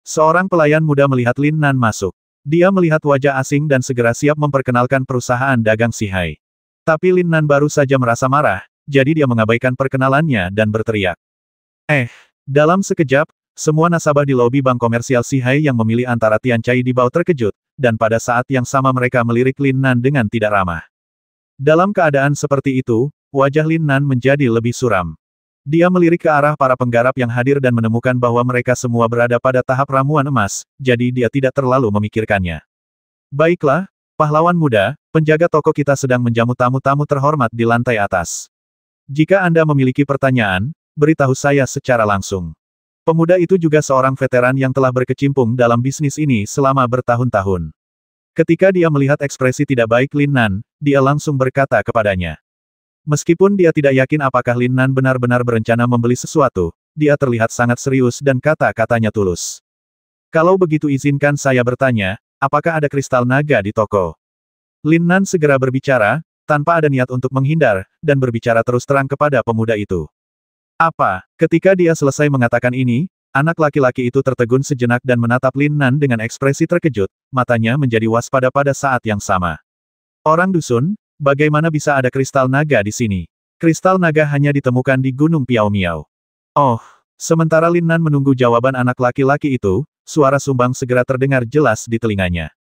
Seorang pelayan muda melihat Lin Nan masuk. Dia melihat wajah asing dan segera siap memperkenalkan perusahaan dagang Sihai. Tapi Lin Nan baru saja merasa marah, jadi dia mengabaikan perkenalannya dan berteriak. Dalam sekejap, semua nasabah di lobi bank komersial Sihai yang memilih antara Tian Chai di bawah terkejut, dan pada saat yang sama mereka melirik Lin Nan dengan tidak ramah. Dalam keadaan seperti itu, wajah Lin Nan menjadi lebih suram. Dia melirik ke arah para penggarap yang hadir dan menemukan bahwa mereka semua berada pada tahap ramuan emas, jadi dia tidak terlalu memikirkannya. Baiklah, pahlawan muda, penjaga toko kita sedang menjamu tamu-tamu terhormat di lantai atas. Jika Anda memiliki pertanyaan, beritahu saya secara langsung. Pemuda itu juga seorang veteran yang telah berkecimpung dalam bisnis ini selama bertahun-tahun. Ketika dia melihat ekspresi tidak baik Lin Nan, dia langsung berkata kepadanya. Meskipun dia tidak yakin apakah Lin Nan benar-benar berencana membeli sesuatu, dia terlihat sangat serius dan kata-katanya tulus. Kalau begitu izinkan saya bertanya, apakah ada kristal naga di toko? Lin Nan segera berbicara, tanpa ada niat untuk menghindar, dan berbicara terus terang kepada pemuda itu. Apa? Ketika dia selesai mengatakan ini, anak laki-laki itu tertegun sejenak dan menatap Lin Nan dengan ekspresi terkejut, matanya menjadi waspada pada saat yang sama. Orang dusun, bagaimana bisa ada kristal naga di sini? Kristal naga hanya ditemukan di Gunung Piao Miao. Oh, sementara Lin Nan menunggu jawaban anak laki-laki itu, suara sumbang segera terdengar jelas di telinganya.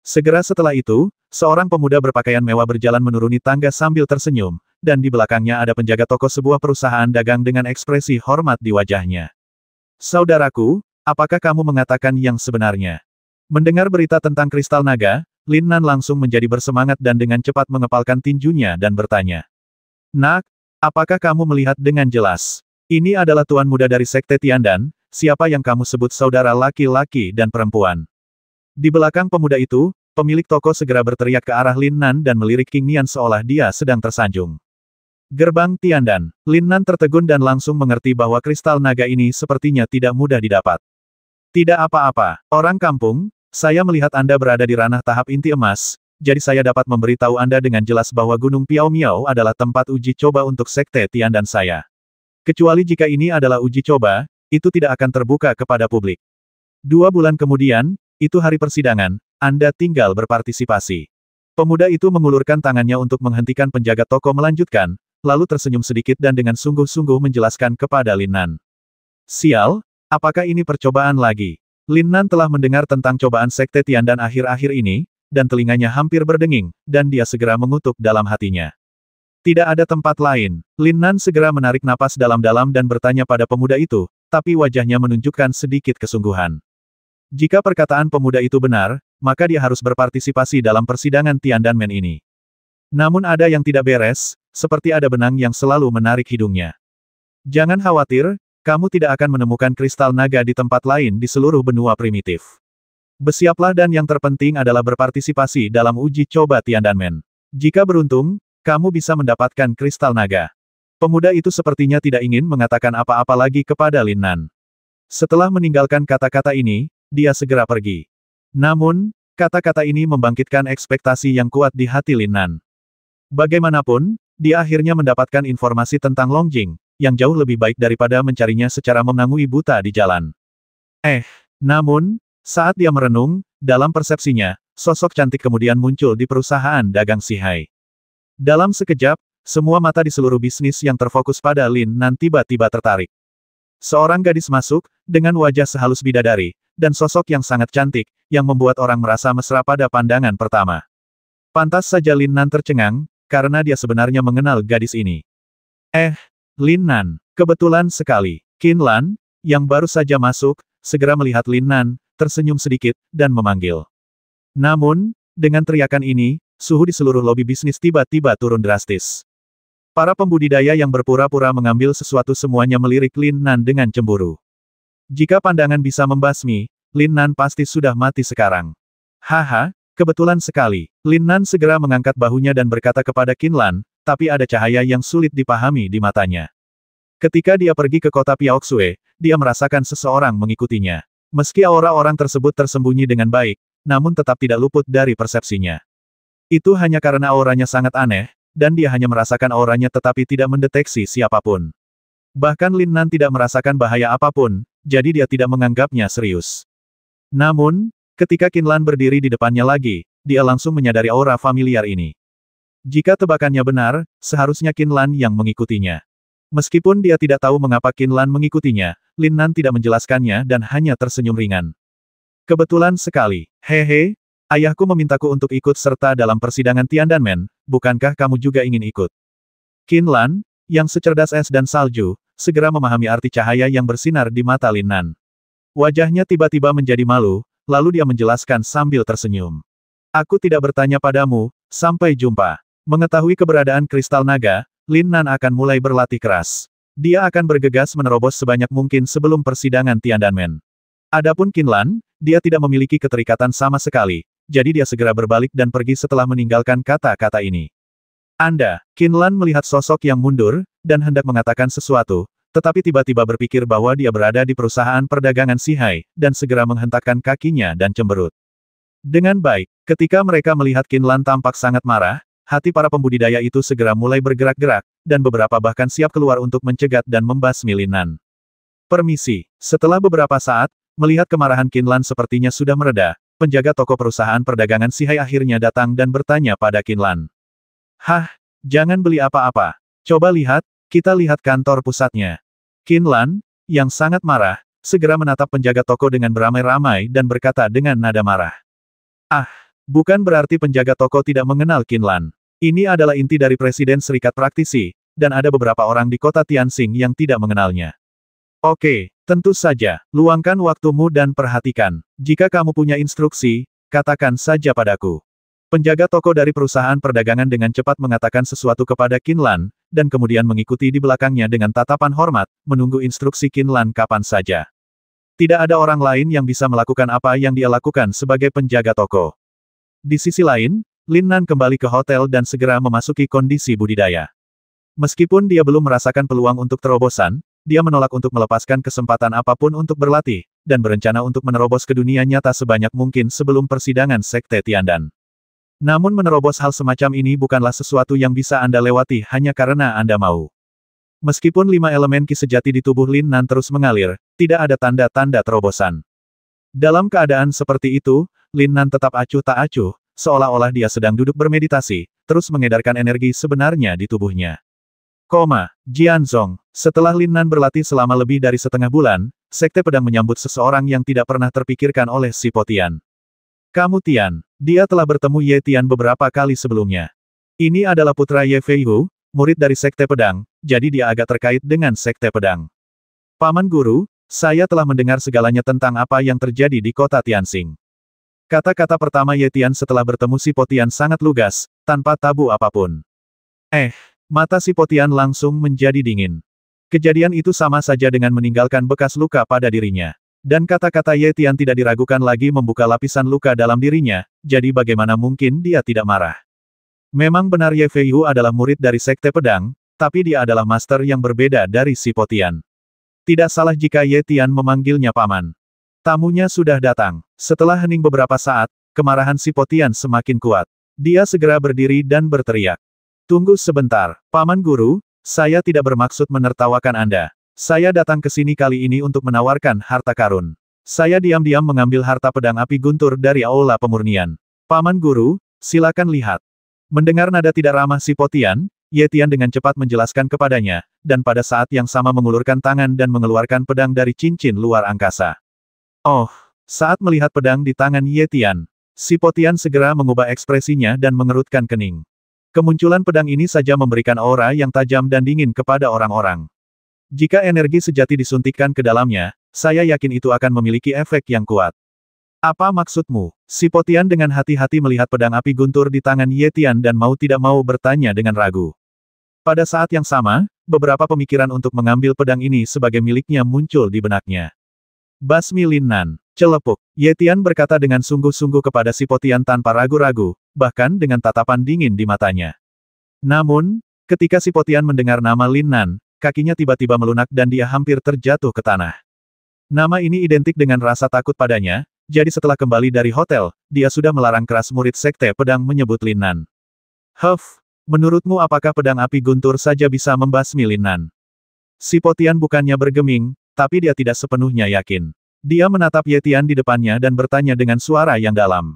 Segera setelah itu, seorang pemuda berpakaian mewah berjalan menuruni tangga sambil tersenyum, dan di belakangnya ada penjaga toko sebuah perusahaan dagang dengan ekspresi hormat di wajahnya. Saudaraku, apakah kamu mengatakan yang sebenarnya? Mendengar berita tentang kristal naga, Lin Nan langsung menjadi bersemangat dan dengan cepat mengepalkan tinjunya dan bertanya. Nak, apakah kamu melihat dengan jelas? Ini adalah tuan muda dari Sekte Tiandan, siapa yang kamu sebut saudara laki-laki dan perempuan? Di belakang pemuda itu, pemilik toko segera berteriak ke arah Lin Nan dan melirik King Nian seolah dia sedang tersanjung. Gerbang Tiandan. Lin Nan tertegun dan langsung mengerti bahwa kristal naga ini sepertinya tidak mudah didapat. Tidak apa-apa, orang kampung, saya melihat Anda berada di ranah tahap inti emas, jadi saya dapat memberitahu Anda dengan jelas bahwa Gunung Piao Miao adalah tempat uji coba untuk Sekte Tiandan saya. Kecuali jika ini adalah uji coba, itu tidak akan terbuka kepada publik. 2 bulan kemudian, itu hari persidangan, Anda tinggal berpartisipasi. Pemuda itu mengulurkan tangannya untuk menghentikan penjaga toko melanjutkan, lalu tersenyum sedikit dan dengan sungguh-sungguh menjelaskan kepada Lin Nan. Sial, apakah ini percobaan lagi? Lin Nan telah mendengar tentang cobaan Sekte Tiandan akhir-akhir ini, dan telinganya hampir berdenging, dan dia segera mengutuk dalam hatinya. Tidak ada tempat lain. Lin Nan segera menarik napas dalam-dalam dan bertanya pada pemuda itu, tapi wajahnya menunjukkan sedikit kesungguhan. Jika perkataan pemuda itu benar, maka dia harus berpartisipasi dalam persidangan Tiandanmen ini. Namun ada yang tidak beres, seperti ada benang yang selalu menarik hidungnya. Jangan khawatir, kamu tidak akan menemukan kristal naga di tempat lain di seluruh benua primitif. Bersiaplah dan yang terpenting adalah berpartisipasi dalam uji coba Tiandanmen. Jika beruntung, kamu bisa mendapatkan kristal naga. Pemuda itu sepertinya tidak ingin mengatakan apa-apa lagi kepada Lin Nan. Setelah meninggalkan kata-kata ini, dia segera pergi. Namun, kata-kata ini membangkitkan ekspektasi yang kuat di hati Lin Nan. Bagaimanapun, dia akhirnya mendapatkan informasi tentang Long Jing, yang jauh lebih baik daripada mencarinya secara menangui buta di jalan. Namun, saat dia merenung, dalam persepsinya, sosok cantik kemudian muncul di perusahaan dagang Sihai. Dalam sekejap, semua mata di seluruh bisnis yang terfokus pada Lin Nan tiba-tiba tertarik. Seorang gadis masuk, dengan wajah sehalus bidadari, dan sosok yang sangat cantik, yang membuat orang merasa mesra pada pandangan pertama. Pantas saja Lin Nan tercengang, karena dia sebenarnya mengenal gadis ini. Lin Nan, kebetulan sekali. Qin Lan, yang baru saja masuk, segera melihat Lin Nan, tersenyum sedikit, dan memanggil. Namun, dengan teriakan ini, suhu di seluruh lobi bisnis tiba-tiba turun drastis. Para pembudidaya yang berpura-pura mengambil sesuatu semuanya melirik Lin Nan dengan cemburu. Jika pandangan bisa membasmi, Lin Nan pasti sudah mati sekarang. Haha, kebetulan sekali. Lin Nan segera mengangkat bahunya dan berkata kepada Qin Lan, tapi ada cahaya yang sulit dipahami di matanya. Ketika dia pergi ke kota Piaoxue, dia merasakan seseorang mengikutinya. Meski aura orang tersebut tersembunyi dengan baik, namun tetap tidak luput dari persepsinya. Itu hanya karena auranya sangat aneh, dan dia hanya merasakan auranya tetapi tidak mendeteksi siapapun. Bahkan Lin Nan tidak merasakan bahaya apapun, jadi dia tidak menganggapnya serius. Namun, ketika Qinlan berdiri di depannya lagi, dia langsung menyadari aura familiar ini. Jika tebakannya benar, seharusnya Qinlan yang mengikutinya. Meskipun dia tidak tahu mengapa Qinlan mengikutinya, Lin Nan tidak menjelaskannya dan hanya tersenyum ringan. Kebetulan sekali. Hehe, ayahku memintaku untuk ikut serta dalam persidangan Tiandanmen, bukankah kamu juga ingin ikut? Qinlan, yang secerdas es dan salju, segera memahami arti cahaya yang bersinar di mata Lin Nan. Wajahnya tiba-tiba menjadi malu, lalu dia menjelaskan sambil tersenyum. Aku tidak bertanya padamu, sampai jumpa. Mengetahui keberadaan kristal naga, Lin Nan akan mulai berlatih keras. Dia akan bergegas menerobos sebanyak mungkin sebelum persidangan Tiandanmen. Adapun Qinlan, dia tidak memiliki keterikatan sama sekali, jadi dia segera berbalik dan pergi setelah meninggalkan kata-kata ini. Qinlan melihat sosok yang mundur, dan hendak mengatakan sesuatu, tetapi tiba-tiba berpikir bahwa dia berada di perusahaan perdagangan Sihai, dan segera menghentakkan kakinya dan cemberut. Dengan baik, ketika mereka melihat Qinlan tampak sangat marah, hati para pembudidaya itu segera mulai bergerak-gerak, dan beberapa bahkan siap keluar untuk mencegat dan membasmi Lin Nan. Permisi, setelah beberapa saat, melihat kemarahan Qinlan sepertinya sudah mereda, penjaga toko perusahaan perdagangan Sihai akhirnya datang dan bertanya pada Qinlan. Hah, jangan beli apa-apa. Coba lihat, kita lihat kantor pusatnya. Qinlan, yang sangat marah, segera menatap penjaga toko dengan beramai-ramai dan berkata dengan nada marah. Ah, bukan berarti penjaga toko tidak mengenal Qinlan. Ini adalah inti dari Presiden Serikat Praktisi, dan ada beberapa orang di kota Tianxing yang tidak mengenalnya. Oke, tentu saja, luangkan waktumu dan perhatikan. Jika kamu punya instruksi, katakan saja padaku. Penjaga toko dari perusahaan perdagangan dengan cepat mengatakan sesuatu kepada Qinlan, dan kemudian mengikuti di belakangnya dengan tatapan hormat, menunggu instruksi Qinlan kapan saja. Tidak ada orang lain yang bisa melakukan apa yang dia lakukan sebagai penjaga toko. Di sisi lain, Lin Nan kembali ke hotel dan segera memasuki kondisi budidaya. Meskipun dia belum merasakan peluang untuk terobosan, dia menolak untuk melepaskan kesempatan apapun untuk berlatih, dan berencana untuk menerobos ke dunia nyata sebanyak mungkin sebelum persidangan Sekte Tiandan. Namun menerobos hal semacam ini bukanlah sesuatu yang bisa Anda lewati hanya karena Anda mau. Meskipun 5 elemen ki sejati di tubuh Lin Nan terus mengalir, tidak ada tanda-tanda terobosan. Dalam keadaan seperti itu, Lin Nan tetap acuh tak acuh, seolah-olah dia sedang duduk bermeditasi, terus mengedarkan energi sebenarnya di tubuhnya. Jianzong, setelah Lin Nan berlatih selama lebih dari setengah bulan, Sekte Pedang menyambut seseorang yang tidak pernah terpikirkan oleh si Po Tian. Kamu Tian, dia telah bertemu Ye Tian beberapa kali sebelumnya. Ini adalah putra Ye Feihu, murid dari Sekte Pedang, jadi dia agak terkait dengan Sekte Pedang. Paman Guru, saya telah mendengar segalanya tentang apa yang terjadi di kota Tianxing. Kata-kata pertama Ye Tian setelah bertemu si Po Tian sangat lugas, tanpa tabu apapun. Mata si Po Tian langsung menjadi dingin. Kejadian itu sama saja dengan meninggalkan bekas luka pada dirinya. Dan kata-kata Ye Tian tidak diragukan lagi membuka lapisan luka dalam dirinya, jadi bagaimana mungkin dia tidak marah. Memang benar Ye Feihu adalah murid dari Sekte Pedang, tapi dia adalah master yang berbeda dari si Po Tian. Tidak salah jika Ye Tian memanggilnya paman. Tamunya sudah datang. Setelah hening beberapa saat, kemarahan si Po Tian semakin kuat. Dia segera berdiri dan berteriak. Tunggu sebentar, Paman Guru, saya tidak bermaksud menertawakan Anda. Saya datang ke sini kali ini untuk menawarkan harta karun. Saya diam-diam mengambil harta pedang api guntur dari Aula Pemurnian. Paman Guru, silakan lihat. Mendengar nada tidak ramah si Po Tian, Ye Tian dengan cepat menjelaskan kepadanya, dan pada saat yang sama mengulurkan tangan dan mengeluarkan pedang dari cincin luar angkasa. Oh, saat melihat pedang di tangan Ye Tian, si Po Tian segera mengubah ekspresinya dan mengerutkan kening. Kemunculan pedang ini saja memberikan aura yang tajam dan dingin kepada orang-orang. Jika energi sejati disuntikkan ke dalamnya, saya yakin itu akan memiliki efek yang kuat. Apa maksudmu? Si Po Tian dengan hati-hati melihat pedang api guntur di tangan Ye Tian dan mau tidak mau bertanya dengan ragu. Pada saat yang sama, beberapa pemikiran untuk mengambil pedang ini sebagai miliknya muncul di benaknya. Basmi Lin Nan, celepuk, Ye Tian berkata dengan sungguh-sungguh kepada si Po Tian tanpa ragu-ragu, bahkan dengan tatapan dingin di matanya. Namun, ketika si Po Tian mendengar nama Lin Nan, kakinya tiba-tiba melunak dan dia hampir terjatuh ke tanah. Nama ini identik dengan rasa takut padanya, jadi setelah kembali dari hotel, dia sudah melarang keras murid Sekte Pedang menyebut Lin Nan. Menurutmu apakah pedang api guntur saja bisa membasmi Lin Nan? Si Po Tian bukannya bergeming, tapi dia tidak sepenuhnya yakin. Dia menatap Ye Tian di depannya dan bertanya dengan suara yang dalam.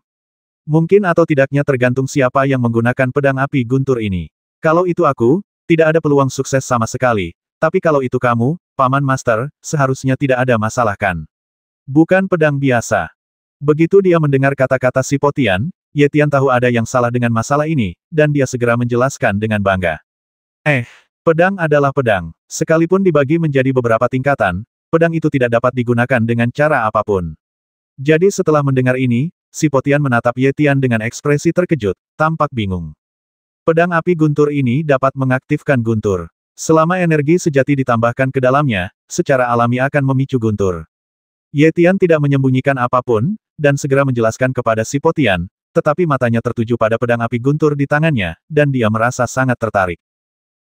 Mungkin atau tidaknya tergantung siapa yang menggunakan pedang api guntur ini. Kalau itu aku, tidak ada peluang sukses sama sekali. Tapi kalau itu kamu, Paman Master, seharusnya tidak ada masalah kan? Bukan pedang biasa. Begitu dia mendengar kata-kata si Po Tian, Ye Tian tahu ada yang salah dengan masalah ini, dan dia segera menjelaskan dengan bangga. Pedang adalah pedang. Sekalipun dibagi menjadi beberapa tingkatan, pedang itu tidak dapat digunakan dengan cara apapun. Jadi setelah mendengar ini, si Po Tian menatap Ye Tian dengan ekspresi terkejut, tampak bingung. Pedang api guntur ini dapat mengaktifkan guntur. Selama energi sejati ditambahkan ke dalamnya, secara alami akan memicu guntur. Ye Tian tidak menyembunyikan apapun, dan segera menjelaskan kepada si Po Tian, tetapi matanya tertuju pada pedang api guntur di tangannya, dan dia merasa sangat tertarik.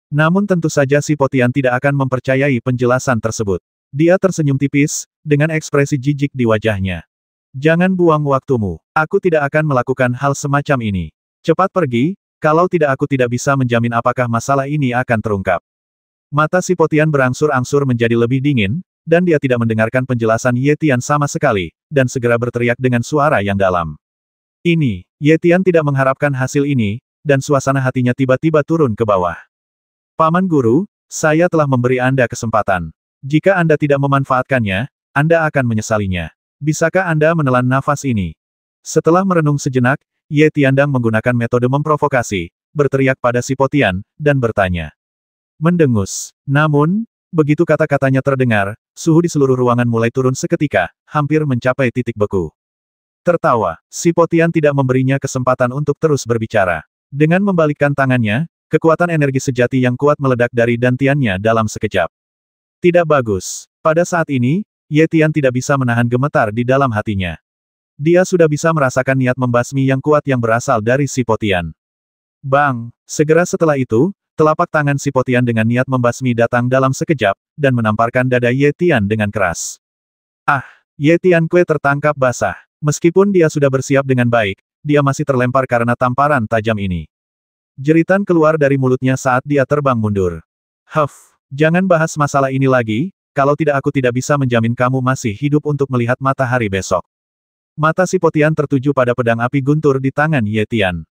Namun tentu saja si Po Tian tidak akan mempercayai penjelasan tersebut. Dia tersenyum tipis, dengan ekspresi jijik di wajahnya. Jangan buang waktumu. Aku tidak akan melakukan hal semacam ini. Cepat pergi, kalau tidak aku tidak bisa menjamin apakah masalah ini akan terungkap. Mata si Po Tian berangsur-angsur menjadi lebih dingin, dan dia tidak mendengarkan penjelasan Ye Tian sama sekali, dan segera berteriak dengan suara yang dalam. Ye Tian tidak mengharapkan hasil ini, dan suasana hatinya tiba-tiba turun ke bawah. Paman Guru, saya telah memberi Anda kesempatan. Jika Anda tidak memanfaatkannya, Anda akan menyesalinya. Bisakah Anda menelan nafas ini? Setelah merenung sejenak, Ye Tiandang menggunakan metode memprovokasi, berteriak pada si Po Tian, dan bertanya. Mendengus. Namun, begitu kata-katanya terdengar, suhu di seluruh ruangan mulai turun seketika, hampir mencapai titik beku. Tertawa, si Po Tian tidak memberinya kesempatan untuk terus berbicara. Dengan membalikkan tangannya, kekuatan energi sejati yang kuat meledak dari dantiannya dalam sekejap. Tidak bagus. Pada saat ini, Ye Tian tidak bisa menahan gemetar di dalam hatinya. Dia sudah bisa merasakan niat membasmi yang kuat yang berasal dari si Po Tian. Bang! Segera setelah itu, telapak tangan si Po Tian dengan niat membasmi datang dalam sekejap, dan menamparkan dada Ye Tian dengan keras. Ye Tian Kue tertangkap basah. Meskipun dia sudah bersiap dengan baik, dia masih terlempar karena tamparan tajam ini. Jeritan keluar dari mulutnya saat dia terbang mundur. Jangan bahas masalah ini lagi, kalau tidak aku tidak bisa menjamin kamu masih hidup untuk melihat matahari besok. Mata si Po Tian tertuju pada pedang api guntur di tangan Ye Tian.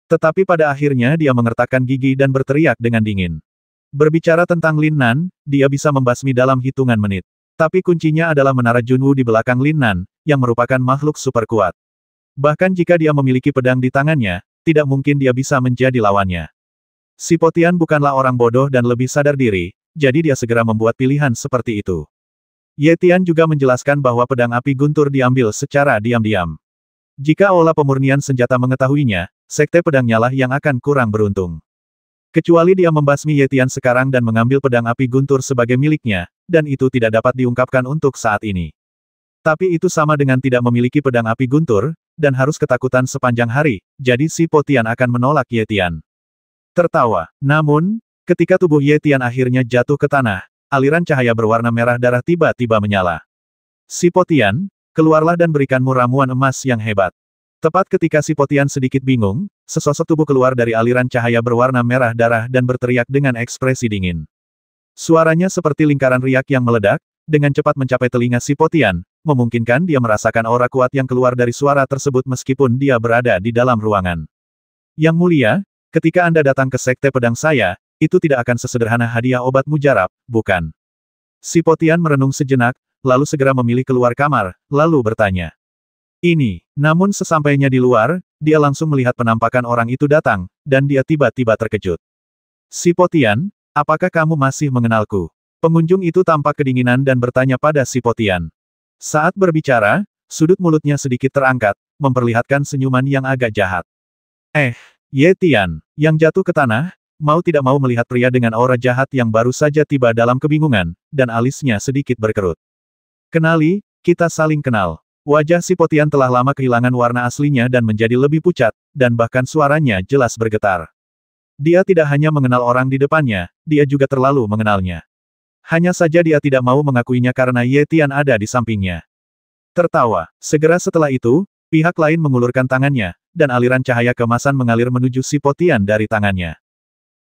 Tetapi pada akhirnya dia mengertakkan gigi dan berteriak dengan dingin. Berbicara tentang Lin Nan, dia bisa membasmi dalam hitungan menit. Tapi kuncinya adalah menara Junwu di belakang Lin Nan, yang merupakan makhluk super kuat. Bahkan jika dia memiliki pedang di tangannya, tidak mungkin dia bisa menjadi lawannya. Si Po Tian bukanlah orang bodoh dan lebih sadar diri, jadi dia segera membuat pilihan seperti itu. Ye Tian juga menjelaskan bahwa pedang api guntur diambil secara diam-diam. Jika Aula Pemurnian Senjata mengetahuinya, Sekte Pedangnya lah yang akan kurang beruntung. Kecuali dia membasmi Ye Tian sekarang dan mengambil pedang api guntur sebagai miliknya, dan itu tidak dapat diungkapkan untuk saat ini. Tapi itu sama dengan tidak memiliki pedang api guntur, dan harus ketakutan sepanjang hari, jadi si Po Tian akan menolak Ye Tian. Tertawa. Namun, ketika tubuh Ye Tian akhirnya jatuh ke tanah, aliran cahaya berwarna merah darah tiba-tiba menyala. Si Po Tian, keluarlah dan berikanmu ramuan emas yang hebat. Tepat ketika si Po Tian sedikit bingung, sesosok tubuh keluar dari aliran cahaya berwarna merah darah dan berteriak dengan ekspresi dingin. Suaranya seperti lingkaran riak yang meledak, dengan cepat mencapai telinga si Po Tian, memungkinkan dia merasakan aura kuat yang keluar dari suara tersebut meskipun dia berada di dalam ruangan. Yang mulia, ketika Anda datang ke Sekte Pedang saya, itu tidak akan sesederhana hadiah obat mujarab, bukan? Si Po Tian merenung sejenak, lalu segera memilih keluar kamar, lalu bertanya. Namun sesampainya di luar, dia langsung melihat penampakan orang itu datang, dan dia tiba-tiba terkejut. Si Po Tian, apakah kamu masih mengenalku? Pengunjung itu tampak kedinginan dan bertanya pada si Po Tian. Saat berbicara, sudut mulutnya sedikit terangkat, memperlihatkan senyuman yang agak jahat. Ye Tian, yang jatuh ke tanah, mau tidak mau melihat pria dengan aura jahat yang baru saja tiba dalam kebingungan, dan alisnya sedikit berkerut. Kenali, kita saling kenal. Wajah si Po Tian telah lama kehilangan warna aslinya dan menjadi lebih pucat, dan bahkan suaranya jelas bergetar. Dia tidak hanya mengenal orang di depannya, dia juga terlalu mengenalnya. Hanya saja dia tidak mau mengakuinya karena Ye Tian ada di sampingnya. Tertawa. Segera setelah itu, pihak lain mengulurkan tangannya, dan aliran cahaya keemasan mengalir menuju si Po Tian dari tangannya.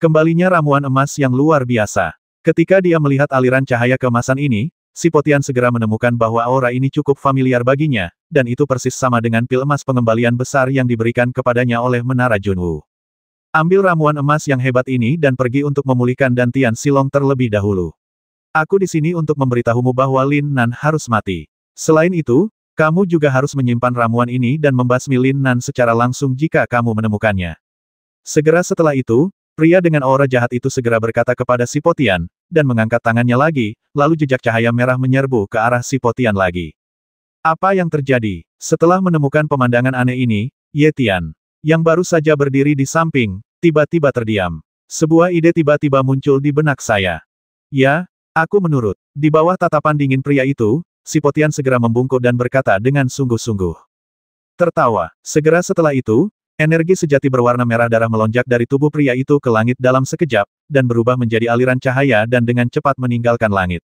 Kembalinya ramuan emas yang luar biasa. Ketika dia melihat aliran cahaya keemasan ini, Si Potian segera menemukan bahwa aura ini cukup familiar baginya, dan itu persis sama dengan pil emas pengembalian besar yang diberikan kepadanya oleh Menara Junwu. Ambil ramuan emas yang hebat ini dan pergi untuk memulihkan Dantian Silong terlebih dahulu. Aku di sini untuk memberitahumu bahwa Lin Nan harus mati. Selain itu, kamu juga harus menyimpan ramuan ini dan membasmi Lin Nan secara langsung jika kamu menemukannya. Segera setelah itu, pria dengan aura jahat itu segera berkata kepada si Potian, dan mengangkat tangannya lagi, lalu jejak cahaya merah menyerbu ke arah si Potian lagi. Apa yang terjadi? Setelah menemukan pemandangan aneh ini, Ye Tian, yang baru saja berdiri di samping, tiba-tiba terdiam. Sebuah ide tiba-tiba muncul di benak saya. Ya, aku menurut. Di bawah tatapan dingin pria itu, si Potian segera membungkuk dan berkata dengan sungguh-sungguh. Tertawa. Segera setelah itu, energi sejati berwarna merah darah melonjak dari tubuh pria itu ke langit dalam sekejap, dan berubah menjadi aliran cahaya dan dengan cepat meninggalkan langit.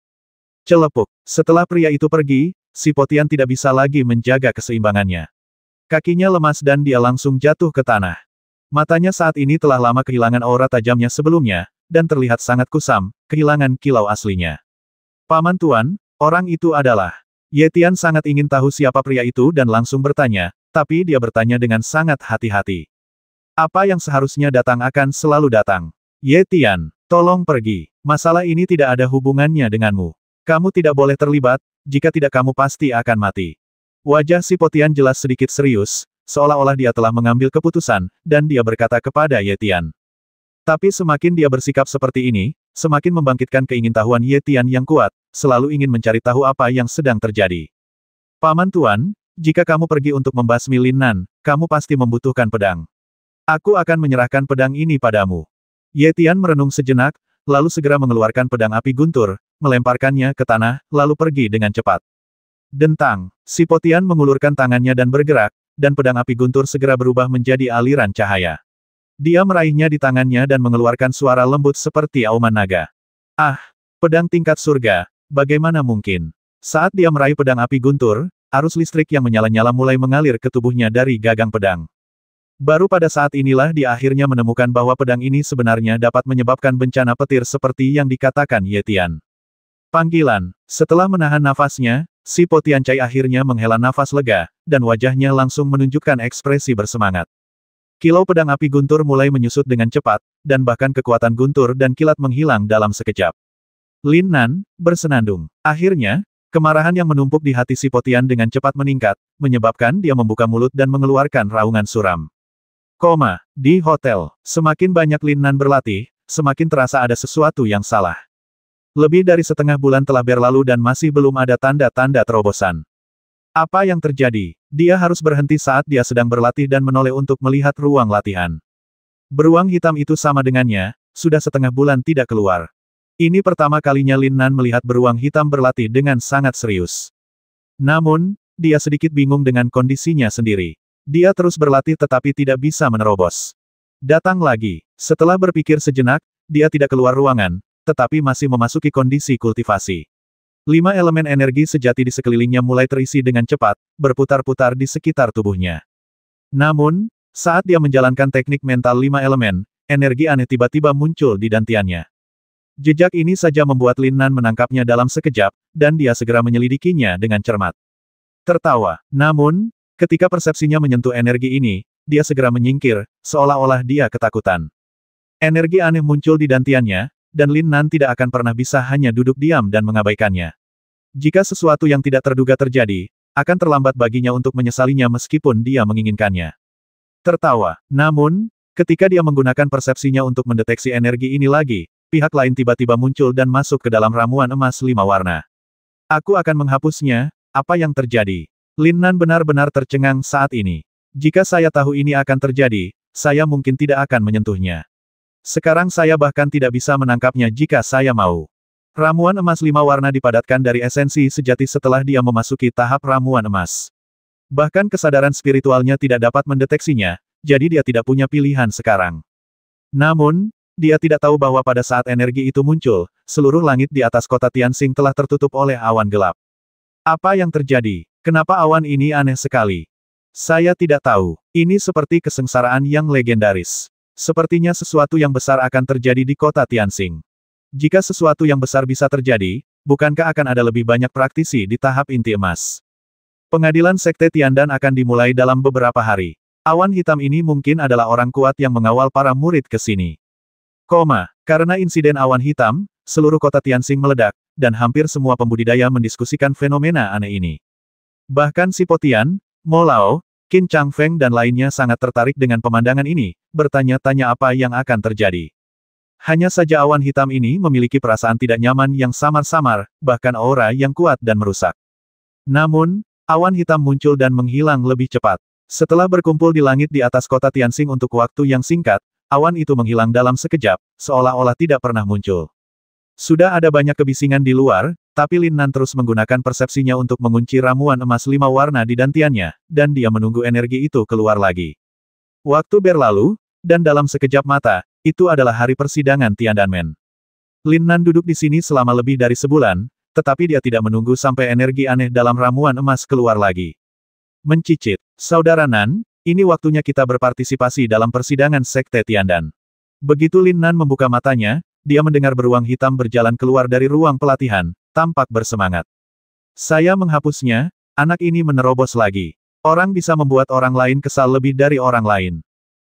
Celepuk. Setelah pria itu pergi, si Potian tidak bisa lagi menjaga keseimbangannya. Kakinya lemas dan dia langsung jatuh ke tanah. Matanya saat ini telah lama kehilangan aura tajamnya sebelumnya, dan terlihat sangat kusam, kehilangan kilau aslinya. Paman Tuan, orang itu adalah... Ye Tian sangat ingin tahu siapa pria itu dan langsung bertanya, tapi dia bertanya dengan sangat hati-hati. Apa yang seharusnya datang akan selalu datang. Ye Tian, tolong pergi. Masalah ini tidak ada hubungannya denganmu. Kamu tidak boleh terlibat, jika tidak kamu pasti akan mati. Wajah si Potian jelas sedikit serius, seolah-olah dia telah mengambil keputusan, dan dia berkata kepada Ye Tian. Tapi semakin dia bersikap seperti ini, semakin membangkitkan keingintahuan Ye Tian yang kuat, selalu ingin mencari tahu apa yang sedang terjadi. Paman Tuan, jika kamu pergi untuk membasmi Lin Nan, kamu pasti membutuhkan pedang. Aku akan menyerahkan pedang ini padamu. Ye Tian merenung sejenak, lalu segera mengeluarkan pedang api guntur, melemparkannya ke tanah, lalu pergi dengan cepat. Dentang, si Potian mengulurkan tangannya dan bergerak, dan pedang api guntur segera berubah menjadi aliran cahaya. Dia meraihnya di tangannya dan mengeluarkan suara lembut seperti auman naga. Ah, pedang tingkat surga, bagaimana mungkin? Saat dia meraih pedang api guntur, arus listrik yang menyala-nyala mulai mengalir ke tubuhnya dari gagang pedang. Baru pada saat inilah dia akhirnya menemukan bahwa pedang ini sebenarnya dapat menyebabkan bencana petir seperti yang dikatakan Ye Tian. Panggilan. Setelah menahan nafasnya, si Potian Cai akhirnya menghela nafas lega, dan wajahnya langsung menunjukkan ekspresi bersemangat. Kilau pedang api guntur mulai menyusut dengan cepat, dan bahkan kekuatan guntur dan kilat menghilang dalam sekejap. Lin Nan, bersenandung. Akhirnya, kemarahan yang menumpuk di hati si Potian dengan cepat meningkat, menyebabkan dia membuka mulut dan mengeluarkan raungan suram. Di hotel, semakin banyak Lin Nan berlatih, semakin terasa ada sesuatu yang salah. Lebih dari setengah bulan telah berlalu dan masih belum ada tanda-tanda terobosan. Apa yang terjadi? Dia harus berhenti saat dia sedang berlatih dan menoleh untuk melihat ruang latihan. Beruang hitam itu sama dengannya, sudah setengah bulan tidak keluar. Ini pertama kalinya Lin Nan melihat beruang hitam berlatih dengan sangat serius. Namun, dia sedikit bingung dengan kondisinya sendiri. Dia terus berlatih tetapi tidak bisa menerobos. Datang lagi. Setelah berpikir sejenak, dia tidak keluar ruangan, tetapi masih memasuki kondisi kultivasi. 5 elemen energi sejati di sekelilingnya mulai terisi dengan cepat, berputar-putar di sekitar tubuhnya. Namun, saat dia menjalankan teknik mental 5 elemen, energi aneh tiba-tiba muncul di dantiannya. Jejak ini saja membuat Lin Nan menangkapnya dalam sekejap, dan dia segera menyelidikinya dengan cermat. Tertawa. Namun, ketika persepsinya menyentuh energi ini, dia segera menyingkir, seolah-olah dia ketakutan. Energi aneh muncul di dantiannya, dan Lin Nan tidak akan pernah bisa hanya duduk diam dan mengabaikannya. Jika sesuatu yang tidak terduga terjadi, akan terlambat baginya untuk menyesalinya meskipun dia menginginkannya. Tertawa. Namun, ketika dia menggunakan persepsinya untuk mendeteksi energi ini lagi, pihak lain tiba-tiba muncul dan masuk ke dalam ramuan emas 5 warna. Aku akan menghapusnya, apa yang terjadi? Lin Nan benar-benar tercengang saat ini. Jika saya tahu ini akan terjadi, saya mungkin tidak akan menyentuhnya. Sekarang saya bahkan tidak bisa menangkapnya jika saya mau. Ramuan emas 5 warna dipadatkan dari esensi sejati setelah dia memasuki tahap ramuan emas. Bahkan kesadaran spiritualnya tidak dapat mendeteksinya, jadi dia tidak punya pilihan sekarang. Namun, dia tidak tahu bahwa pada saat energi itu muncul, seluruh langit di atas kota Tianxing telah tertutup oleh awan gelap. Apa yang terjadi? Kenapa awan ini aneh sekali? Saya tidak tahu. Ini seperti kesengsaraan yang legendaris. Sepertinya sesuatu yang besar akan terjadi di kota Tianxing. Jika sesuatu yang besar bisa terjadi, bukankah akan ada lebih banyak praktisi di tahap inti emas? Pengadilan Sekte Tiandan akan dimulai dalam beberapa hari. Awan hitam ini mungkin adalah orang kuat yang mengawal para murid ke sini. Karena insiden awan hitam, seluruh kota Tianxing meledak, dan hampir semua pembudidaya mendiskusikan fenomena aneh ini. Bahkan Si Po Tian, Mo Lao, Qin Changfeng dan lainnya sangat tertarik dengan pemandangan ini, bertanya-tanya apa yang akan terjadi. Hanya saja awan hitam ini memiliki perasaan tidak nyaman yang samar-samar, bahkan aura yang kuat dan merusak. Namun, awan hitam muncul dan menghilang lebih cepat. Setelah berkumpul di langit di atas kota Tianxing untuk waktu yang singkat, awan itu menghilang dalam sekejap, seolah-olah tidak pernah muncul. Sudah ada banyak kebisingan di luar, tapi Lin Nan terus menggunakan persepsinya untuk mengunci ramuan emas 5 warna di dantiannya, dan dia menunggu energi itu keluar lagi. Waktu berlalu, dan dalam sekejap mata, itu adalah hari persidangan Tiandanmen. Lin Nan duduk di sini selama lebih dari sebulan, tetapi dia tidak menunggu sampai energi aneh dalam ramuan emas keluar lagi. Mencicit, Saudara Nan, ini waktunya kita berpartisipasi dalam persidangan Sekte Tiandan. Begitu Lin Nan membuka matanya, dia mendengar beruang hitam berjalan keluar dari ruang pelatihan, tampak bersemangat. Saya menghapusnya, anak ini menerobos lagi. Orang bisa membuat orang lain kesal lebih dari orang lain.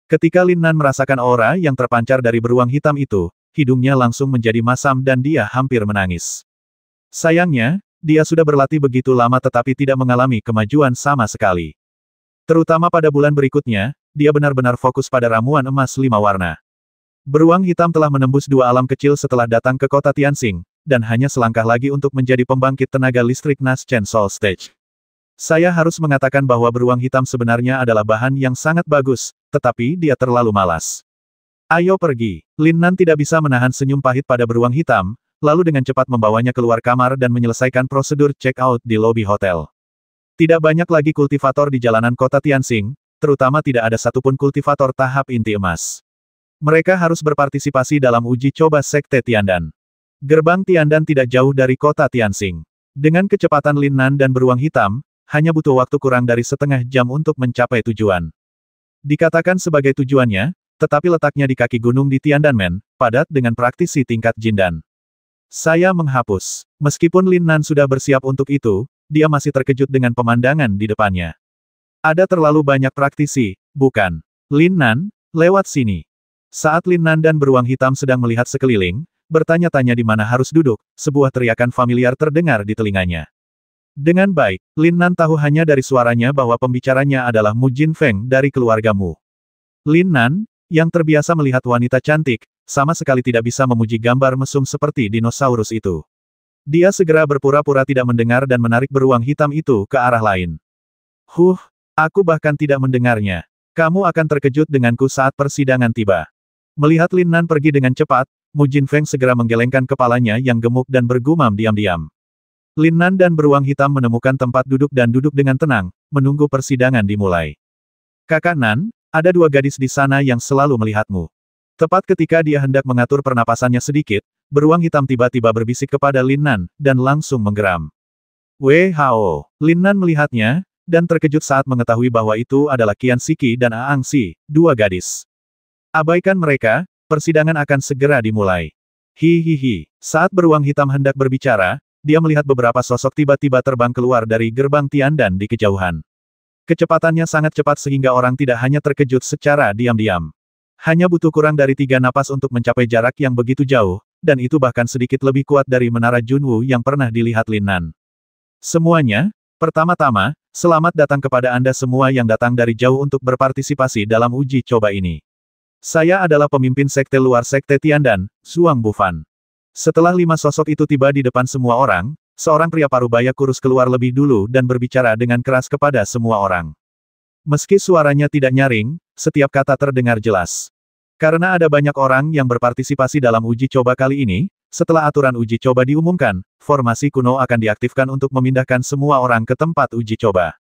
Ketika Lin Nan merasakan aura yang terpancar dari beruang hitam itu, hidungnya langsung menjadi masam dan dia hampir menangis. Sayangnya, dia sudah berlatih begitu lama tetapi tidak mengalami kemajuan sama sekali. Terutama pada bulan berikutnya, dia benar-benar fokus pada ramuan emas 5 warna. Beruang hitam telah menembus 2 alam kecil setelah datang ke kota Tianxing, dan hanya selangkah lagi untuk menjadi pembangkit tenaga listrik Naschen Soul Stage. Saya harus mengatakan bahwa beruang hitam sebenarnya adalah bahan yang sangat bagus, tetapi dia terlalu malas. Ayo pergi. Lin Nan tidak bisa menahan senyum pahit pada beruang hitam, lalu dengan cepat membawanya keluar kamar dan menyelesaikan prosedur check-out di lobi hotel. Tidak banyak lagi kultivator di jalanan kota Tianxing, terutama tidak ada satupun kultivator tahap inti emas. Mereka harus berpartisipasi dalam uji coba Sekte Tiandan. Gerbang Tiandan tidak jauh dari kota Tianxing. Dengan kecepatan Lin Nan dan beruang hitam, hanya butuh waktu kurang dari setengah jam untuk mencapai tujuan. Dikatakan sebagai tujuannya, tetapi letaknya di kaki gunung di Tiandanmen, padat dengan praktisi tingkat Jindan. Saya menghapus. Meskipun Lin Nan sudah bersiap untuk itu, dia masih terkejut dengan pemandangan di depannya. Ada terlalu banyak praktisi, bukan? Lin Nan, lewat sini. Saat Lin Nan dan beruang hitam sedang melihat sekeliling, bertanya-tanya di mana harus duduk, sebuah teriakan familiar terdengar di telinganya. Dengan baik, Lin Nan tahu hanya dari suaranya bahwa pembicaranya adalah Mu Jinfeng dari keluarga Mu. Lin Nan, yang terbiasa melihat wanita cantik, sama sekali tidak bisa memuji gambar mesum seperti dinosaurus itu. Dia segera berpura-pura tidak mendengar dan menarik beruang hitam itu ke arah lain. Aku bahkan tidak mendengarnya. Kamu akan terkejut denganku saat persidangan tiba. Melihat Lin Nan pergi dengan cepat, Mu Jinfeng segera menggelengkan kepalanya yang gemuk dan bergumam diam-diam. Lin Nan dan beruang hitam menemukan tempat duduk dan duduk dengan tenang, menunggu persidangan dimulai. Kakak Nan, ada 2 gadis di sana yang selalu melihatmu. Tepat ketika dia hendak mengatur pernapasannya sedikit, beruang hitam tiba-tiba berbisik kepada Lin Nan, dan langsung menggeram. Wei Hao. Lin Nan melihatnya, dan terkejut saat mengetahui bahwa itu adalah Qian Siki dan Aang Si, 2 gadis. Abaikan mereka, persidangan akan segera dimulai. Hihihi. Saat beruang hitam hendak berbicara, dia melihat beberapa sosok tiba-tiba terbang keluar dari gerbang Tiandan di kejauhan. Kecepatannya sangat cepat sehingga orang tidak hanya terkejut secara diam-diam. Hanya butuh kurang dari 3 napas untuk mencapai jarak yang begitu jauh, dan itu bahkan sedikit lebih kuat dari menara Junwu yang pernah dilihat Lin Nan. Semuanya, pertama-tama, selamat datang kepada Anda semua yang datang dari jauh untuk berpartisipasi dalam uji coba ini. Saya adalah pemimpin sekte luar Sekte Tiandan, Zhuang Bufan. Setelah 5 sosok itu tiba di depan semua orang, seorang pria parubaya kurus keluar lebih dulu dan berbicara dengan keras kepada semua orang. Meski suaranya tidak nyaring, setiap kata terdengar jelas. Karena ada banyak orang yang berpartisipasi dalam uji coba kali ini, setelah aturan uji coba diumumkan, formasi kuno akan diaktifkan untuk memindahkan semua orang ke tempat uji coba.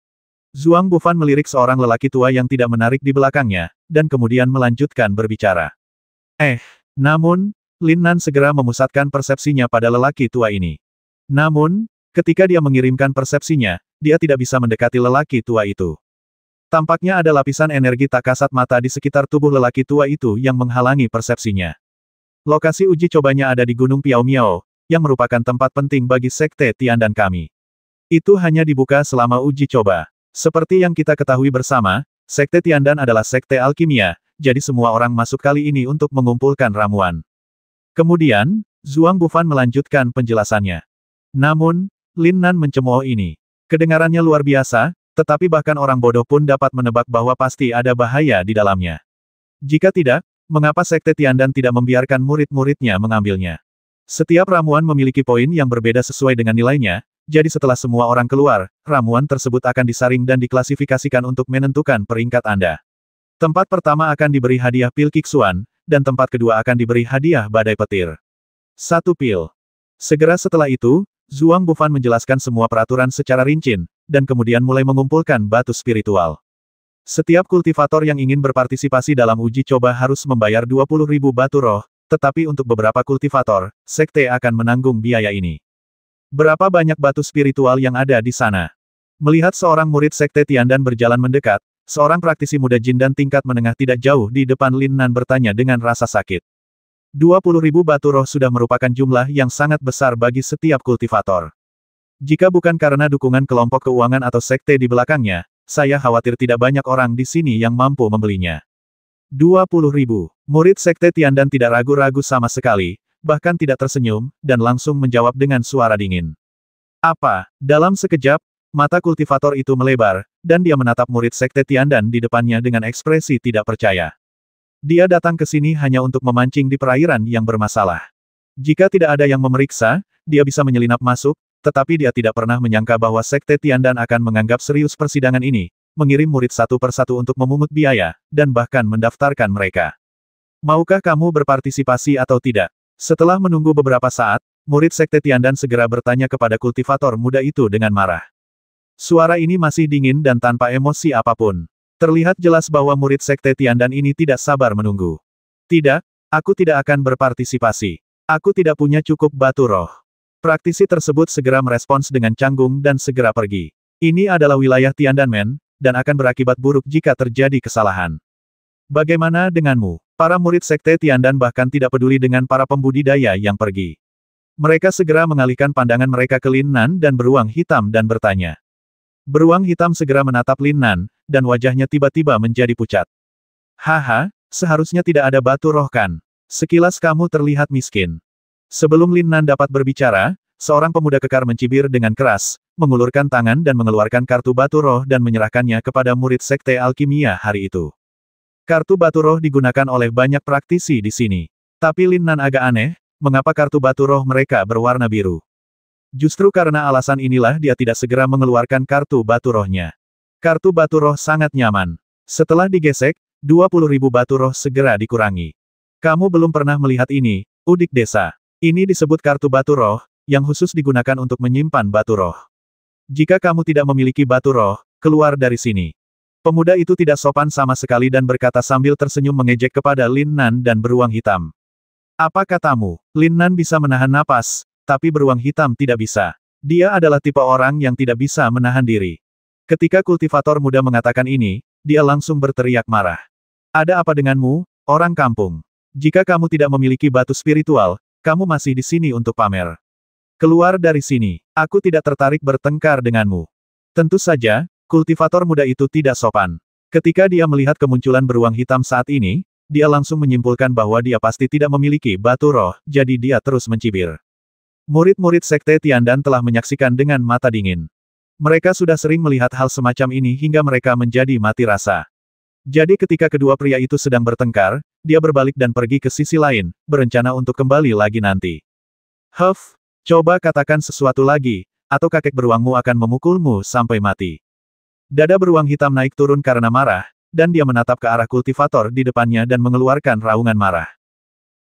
Zhuang Bufan melirik seorang lelaki tua yang tidak menarik di belakangnya, dan kemudian melanjutkan berbicara. Namun, Lin Nan segera memusatkan persepsinya pada lelaki tua ini. Namun, ketika dia mengirimkan persepsinya, dia tidak bisa mendekati lelaki tua itu. Tampaknya ada lapisan energi tak kasat mata di sekitar tubuh lelaki tua itu yang menghalangi persepsinya. Lokasi uji cobanya ada di Gunung Piao Miao, yang merupakan tempat penting bagi Sekte Tiandan kami. Itu hanya dibuka selama uji coba. Seperti yang kita ketahui bersama, Sekte Tiandan adalah sekte alkimia, jadi semua orang masuk kali ini untuk mengumpulkan ramuan. Kemudian, Zhuang Bufan melanjutkan penjelasannya. Namun, Lin Nan mencemooh ini. Kedengarannya luar biasa, tetapi bahkan orang bodoh pun dapat menebak bahwa pasti ada bahaya di dalamnya. Jika tidak, mengapa Sekte Tiandan tidak membiarkan murid-muridnya mengambilnya? Setiap ramuan memiliki poin yang berbeda sesuai dengan nilainya, jadi setelah semua orang keluar, ramuan tersebut akan disaring dan diklasifikasikan untuk menentukan peringkat Anda. Tempat pertama akan diberi hadiah pil Kiksuan, dan tempat kedua akan diberi hadiah badai petir. 1 pil. Segera setelah itu, Zhuang Bufan menjelaskan semua peraturan secara rinci, dan kemudian mulai mengumpulkan batu spiritual. Setiap kultivator yang ingin berpartisipasi dalam uji coba harus membayar 20.000 batu roh, tetapi untuk beberapa kultivator, sekte akan menanggung biaya ini. Berapa banyak batu spiritual yang ada di sana? Melihat seorang murid sekte Tiandan berjalan mendekat, seorang praktisi muda jin dan tingkat menengah tidak jauh di depan Lin Nan bertanya dengan rasa sakit. 20.000 batu roh sudah merupakan jumlah yang sangat besar bagi setiap kultivator. Jika bukan karena dukungan kelompok keuangan atau sekte di belakangnya, saya khawatir tidak banyak orang di sini yang mampu membelinya. 20.000. Murid sekte Tiandan tidak ragu-ragu sama sekali, bahkan tidak tersenyum, dan langsung menjawab dengan suara dingin. Apa? Dalam sekejap, mata kultivator itu melebar, dan dia menatap murid sekte Tiandan di depannya dengan ekspresi tidak percaya. Dia datang ke sini hanya untuk memancing di perairan yang bermasalah. Jika tidak ada yang memeriksa, dia bisa menyelinap masuk, tetapi dia tidak pernah menyangka bahwa sekte Tiandan akan menganggap serius persidangan ini, mengirim murid satu persatu untuk memungut biaya, dan bahkan mendaftarkan mereka. Maukah kamu berpartisipasi atau tidak? Setelah menunggu beberapa saat, murid sekte Tiandan segera bertanya kepada kultivator muda itu dengan marah. Suara ini masih dingin dan tanpa emosi apapun. Terlihat jelas bahwa murid sekte Tiandan ini tidak sabar menunggu. Tidak, aku tidak akan berpartisipasi. Aku tidak punya cukup batu roh. Praktisi tersebut segera merespons dengan canggung dan segera pergi. Ini adalah wilayah Tiandanmen, dan akan berakibat buruk jika terjadi kesalahan. Bagaimana denganmu? Para murid sekte Tiandan bahkan tidak peduli dengan para pembudidaya yang pergi. Mereka segera mengalihkan pandangan mereka ke Lin Nan dan beruang hitam dan bertanya. Beruang hitam segera menatap Lin Nan, dan wajahnya tiba-tiba menjadi pucat. Haha, seharusnya tidak ada batu roh kan? Sekilas kamu terlihat miskin. Sebelum Lin Nan dapat berbicara, seorang pemuda kekar mencibir dengan keras, mengulurkan tangan dan mengeluarkan kartu batu roh dan menyerahkannya kepada murid sekte alkimia hari itu. Kartu batu roh digunakan oleh banyak praktisi di sini. Tapi Lin Nan agak aneh, mengapa kartu batu roh mereka berwarna biru. Justru karena alasan inilah dia tidak segera mengeluarkan kartu batu rohnya. Kartu batu roh sangat nyaman. Setelah digesek, 20.000 batu roh segera dikurangi. Kamu belum pernah melihat ini, udik desa. Ini disebut kartu batu roh, yang khusus digunakan untuk menyimpan batu roh. Jika kamu tidak memiliki batu roh, keluar dari sini. Pemuda itu tidak sopan sama sekali dan berkata sambil tersenyum mengejek kepada Lin Nan dan beruang hitam. Apa katamu? Lin Nan bisa menahan napas, tapi beruang hitam tidak bisa. Dia adalah tipe orang yang tidak bisa menahan diri. Ketika kultivator muda mengatakan ini, dia langsung berteriak marah. Ada apa denganmu, orang kampung? Jika kamu tidak memiliki batu spiritual, kamu masih di sini untuk pamer. Keluar dari sini. Aku tidak tertarik bertengkar denganmu. Tentu saja, kultivator muda itu tidak sopan. Ketika dia melihat kemunculan beruang hitam saat ini, dia langsung menyimpulkan bahwa dia pasti tidak memiliki batu roh, jadi dia terus mencibir. Murid-murid sekte Tiandan telah menyaksikan dengan mata dingin. Mereka sudah sering melihat hal semacam ini hingga mereka menjadi mati rasa. Jadi ketika kedua pria itu sedang bertengkar, dia berbalik dan pergi ke sisi lain, berencana untuk kembali lagi nanti. Huff, coba katakan sesuatu lagi, atau kakek beruangmu akan memukulmu sampai mati. Dada beruang hitam naik turun karena marah, dan dia menatap ke arah kultivator di depannya dan mengeluarkan raungan marah.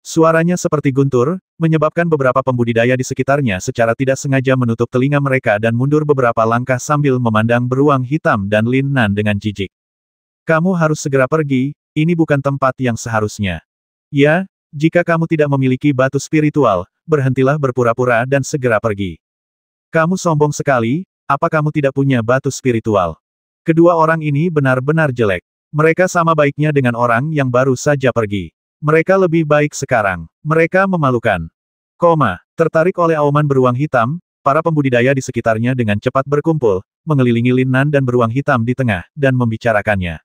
Suaranya seperti guntur, menyebabkan beberapa pembudidaya di sekitarnya secara tidak sengaja menutup telinga mereka dan mundur beberapa langkah sambil memandang beruang hitam dan Lin Nan dengan jijik. Kamu harus segera pergi, ini bukan tempat yang seharusnya. Ya, jika kamu tidak memiliki batu spiritual, berhentilah berpura-pura dan segera pergi. Kamu sombong sekali, apa kamu tidak punya batu spiritual? Kedua orang ini benar-benar jelek. Mereka sama baiknya dengan orang yang baru saja pergi. Mereka lebih baik sekarang. Mereka memalukan. Tertarik oleh auman beruang hitam, para pembudidaya di sekitarnya dengan cepat berkumpul, mengelilingi Lin Nan dan beruang hitam di tengah, dan membicarakannya.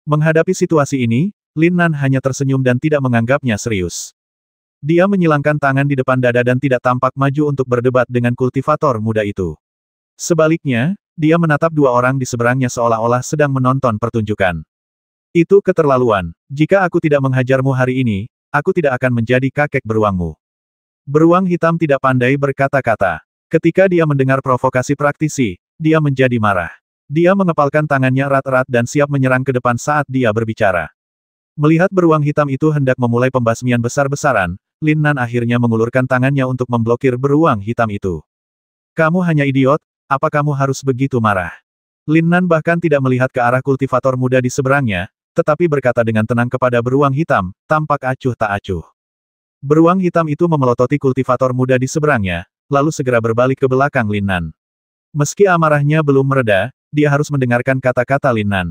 Menghadapi situasi ini, Lin Nan hanya tersenyum dan tidak menganggapnya serius. Dia menyilangkan tangan di depan dada dan tidak tampak maju untuk berdebat dengan kultivator muda itu. Sebaliknya, dia menatap dua orang di seberangnya seolah-olah sedang menonton pertunjukan. Itu keterlaluan. Jika aku tidak menghajarmu hari ini, aku tidak akan menjadi kakek beruangmu. Beruang hitam tidak pandai berkata-kata. Ketika dia mendengar provokasi praktisi, dia menjadi marah. Dia mengepalkan tangannya erat-erat dan siap menyerang ke depan saat dia berbicara. Melihat beruang hitam itu hendak memulai pembasmian besar-besaran, Lin Nan akhirnya mengulurkan tangannya untuk memblokir beruang hitam itu. Kamu hanya idiot, apa kamu harus begitu marah? Lin Nan bahkan tidak melihat ke arah kultivator muda di seberangnya, tetapi berkata dengan tenang kepada beruang hitam, tampak acuh tak acuh. Beruang hitam itu memelototi kultivator muda di seberangnya, lalu segera berbalik ke belakang Lin Nan. Meski amarahnya belum mereda, dia harus mendengarkan kata-kata Lin Nan.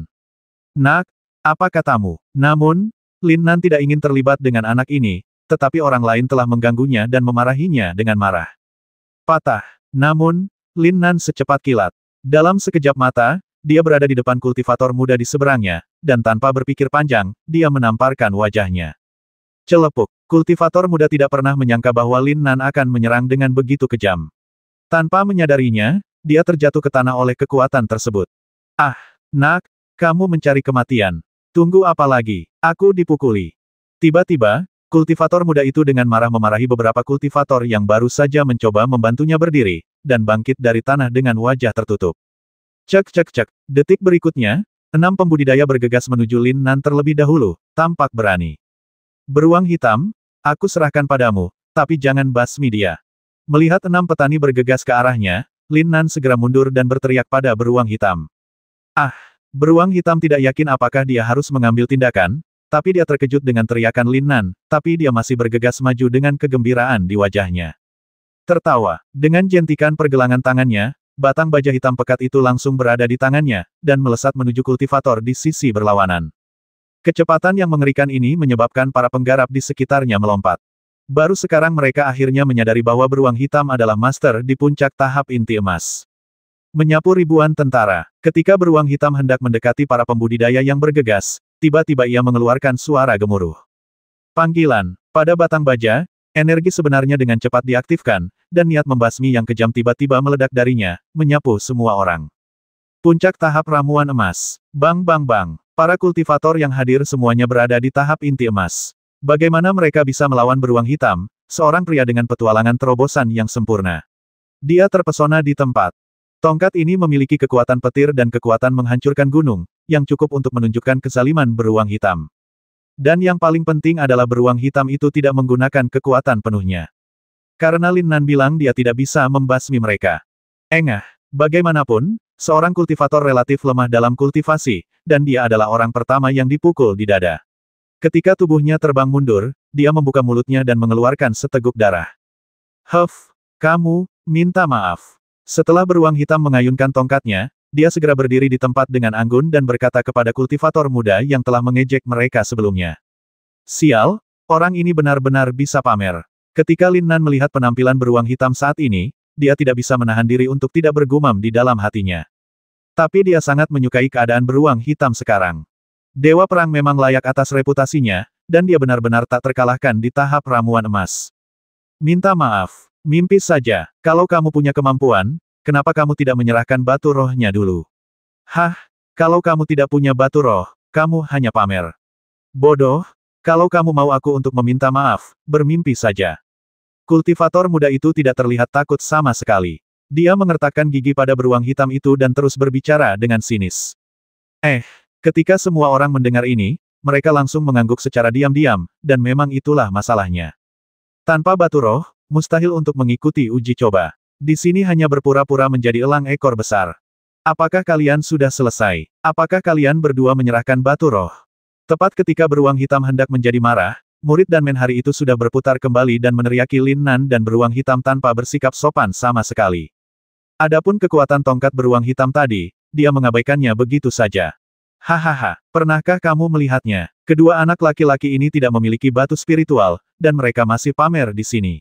Nak, apa katamu? Namun, Lin Nan tidak ingin terlibat dengan anak ini, tetapi orang lain telah mengganggunya dan memarahinya dengan marah. Patah. Namun, Lin Nan secepat kilat. Dalam sekejap mata, dia berada di depan kultivator muda di seberangnya, dan tanpa berpikir panjang, dia menamparkan wajahnya. Celepuk. Kultivator muda tidak pernah menyangka bahwa Lin Nan akan menyerang dengan begitu kejam. Tanpa menyadarinya, dia terjatuh ke tanah oleh kekuatan tersebut. Ah, nak, kamu mencari kematian. Tunggu apa lagi? Aku dipukuli. Tiba-tiba, kultivator muda itu dengan marah memarahi beberapa kultivator yang baru saja mencoba membantunya berdiri, dan bangkit dari tanah dengan wajah tertutup. Cek cek cek. Detik berikutnya, 6 pembudidaya bergegas menuju Lin Nan terlebih dahulu, tampak berani. Beruang hitam, aku serahkan padamu, tapi jangan basmi dia. Melihat 6 petani bergegas ke arahnya, Lin Nan segera mundur dan berteriak pada beruang hitam. Ah! Beruang hitam tidak yakin apakah dia harus mengambil tindakan, tapi dia terkejut dengan teriakan Lin Nan, tapi dia masih bergegas maju dengan kegembiraan di wajahnya. Tertawa, dengan jentikan pergelangan tangannya, batang baja hitam pekat itu langsung berada di tangannya, dan melesat menuju kultivator di sisi berlawanan. Kecepatan yang mengerikan ini menyebabkan para penggarap di sekitarnya melompat. Baru sekarang mereka akhirnya menyadari bahwa beruang hitam adalah master di puncak tahap inti emas. Menyapu ribuan tentara. Ketika beruang hitam hendak mendekati para pembudidaya yang bergegas, tiba-tiba ia mengeluarkan suara gemuruh. Panggilan. Pada batang baja, energi sebenarnya dengan cepat diaktifkan, dan niat membasmi yang kejam tiba-tiba meledak darinya, menyapu semua orang. Puncak tahap ramuan emas. Bang bang bang. Para kultivator yang hadir semuanya berada di tahap inti emas. Bagaimana mereka bisa melawan beruang hitam, seorang pria dengan petualangan terobosan yang sempurna? Dia terpesona di tempat. Tongkat ini memiliki kekuatan petir dan kekuatan menghancurkan gunung, yang cukup untuk menunjukkan kezaliman beruang hitam. Dan yang paling penting adalah beruang hitam itu tidak menggunakan kekuatan penuhnya. Karena Lin Nan bilang dia tidak bisa membasmi mereka. Engah, bagaimanapun, seorang kultivator relatif lemah dalam kultivasi, dan dia adalah orang pertama yang dipukul di dada. Ketika tubuhnya terbang mundur, dia membuka mulutnya dan mengeluarkan seteguk darah. Huff, kamu, minta maaf. Setelah beruang hitam mengayunkan tongkatnya, dia segera berdiri di tempat dengan anggun dan berkata kepada kultivator muda yang telah mengejek mereka sebelumnya. Sial, orang ini benar-benar bisa pamer. Ketika Lin Nan melihat penampilan beruang hitam saat ini, dia tidak bisa menahan diri untuk tidak bergumam di dalam hatinya. Tapi dia sangat menyukai keadaan beruang hitam sekarang. Dewa perang memang layak atas reputasinya, dan dia benar-benar tak terkalahkan di tahap ramuan emas. Minta maaf. Mimpi saja, kalau kamu punya kemampuan, kenapa kamu tidak menyerahkan batu rohnya dulu? Hah, kalau kamu tidak punya batu roh, kamu hanya pamer. Bodoh, kalau kamu mau aku untuk meminta maaf, bermimpi saja. Kultivator muda itu tidak terlihat takut sama sekali. Dia mengertakkan gigi pada beruang hitam itu dan terus berbicara dengan sinis. Ketika semua orang mendengar ini, mereka langsung mengangguk secara diam-diam, dan memang itulah masalahnya. Tanpa batu roh, mustahil untuk mengikuti uji coba. Di sini hanya berpura-pura menjadi elang ekor besar. Apakah kalian sudah selesai? Apakah kalian berdua menyerahkan batu roh? Tepat ketika beruang hitam hendak menjadi marah, murid dan menhari itu sudah berputar kembali dan meneriaki Lin Nan dan beruang hitam tanpa bersikap sopan sama sekali. Adapun kekuatan tongkat beruang hitam tadi, dia mengabaikannya begitu saja. Hahaha, pernahkah kamu melihatnya? Kedua anak laki-laki ini tidak memiliki batu spiritual, dan mereka masih pamer di sini.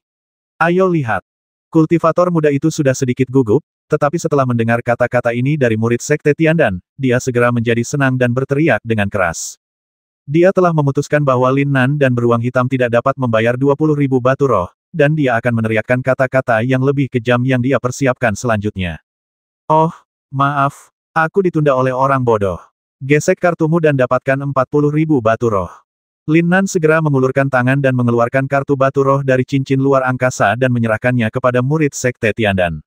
Ayo lihat. Kultivator muda itu sudah sedikit gugup, tetapi setelah mendengar kata-kata ini dari murid Sekte Tiandan, dia segera menjadi senang dan berteriak dengan keras. Dia telah memutuskan bahwa Lin Nan dan beruang hitam tidak dapat membayar 20.000 batu roh, dan dia akan meneriakkan kata-kata yang lebih kejam yang dia persiapkan selanjutnya. Oh, maaf, aku ditunda oleh orang bodoh. Gesek kartumu dan dapatkan 40.000 batu roh. Lin Nan segera mengulurkan tangan dan mengeluarkan kartu batu roh dari cincin luar angkasa dan menyerahkannya kepada murid Sekte Tiandan.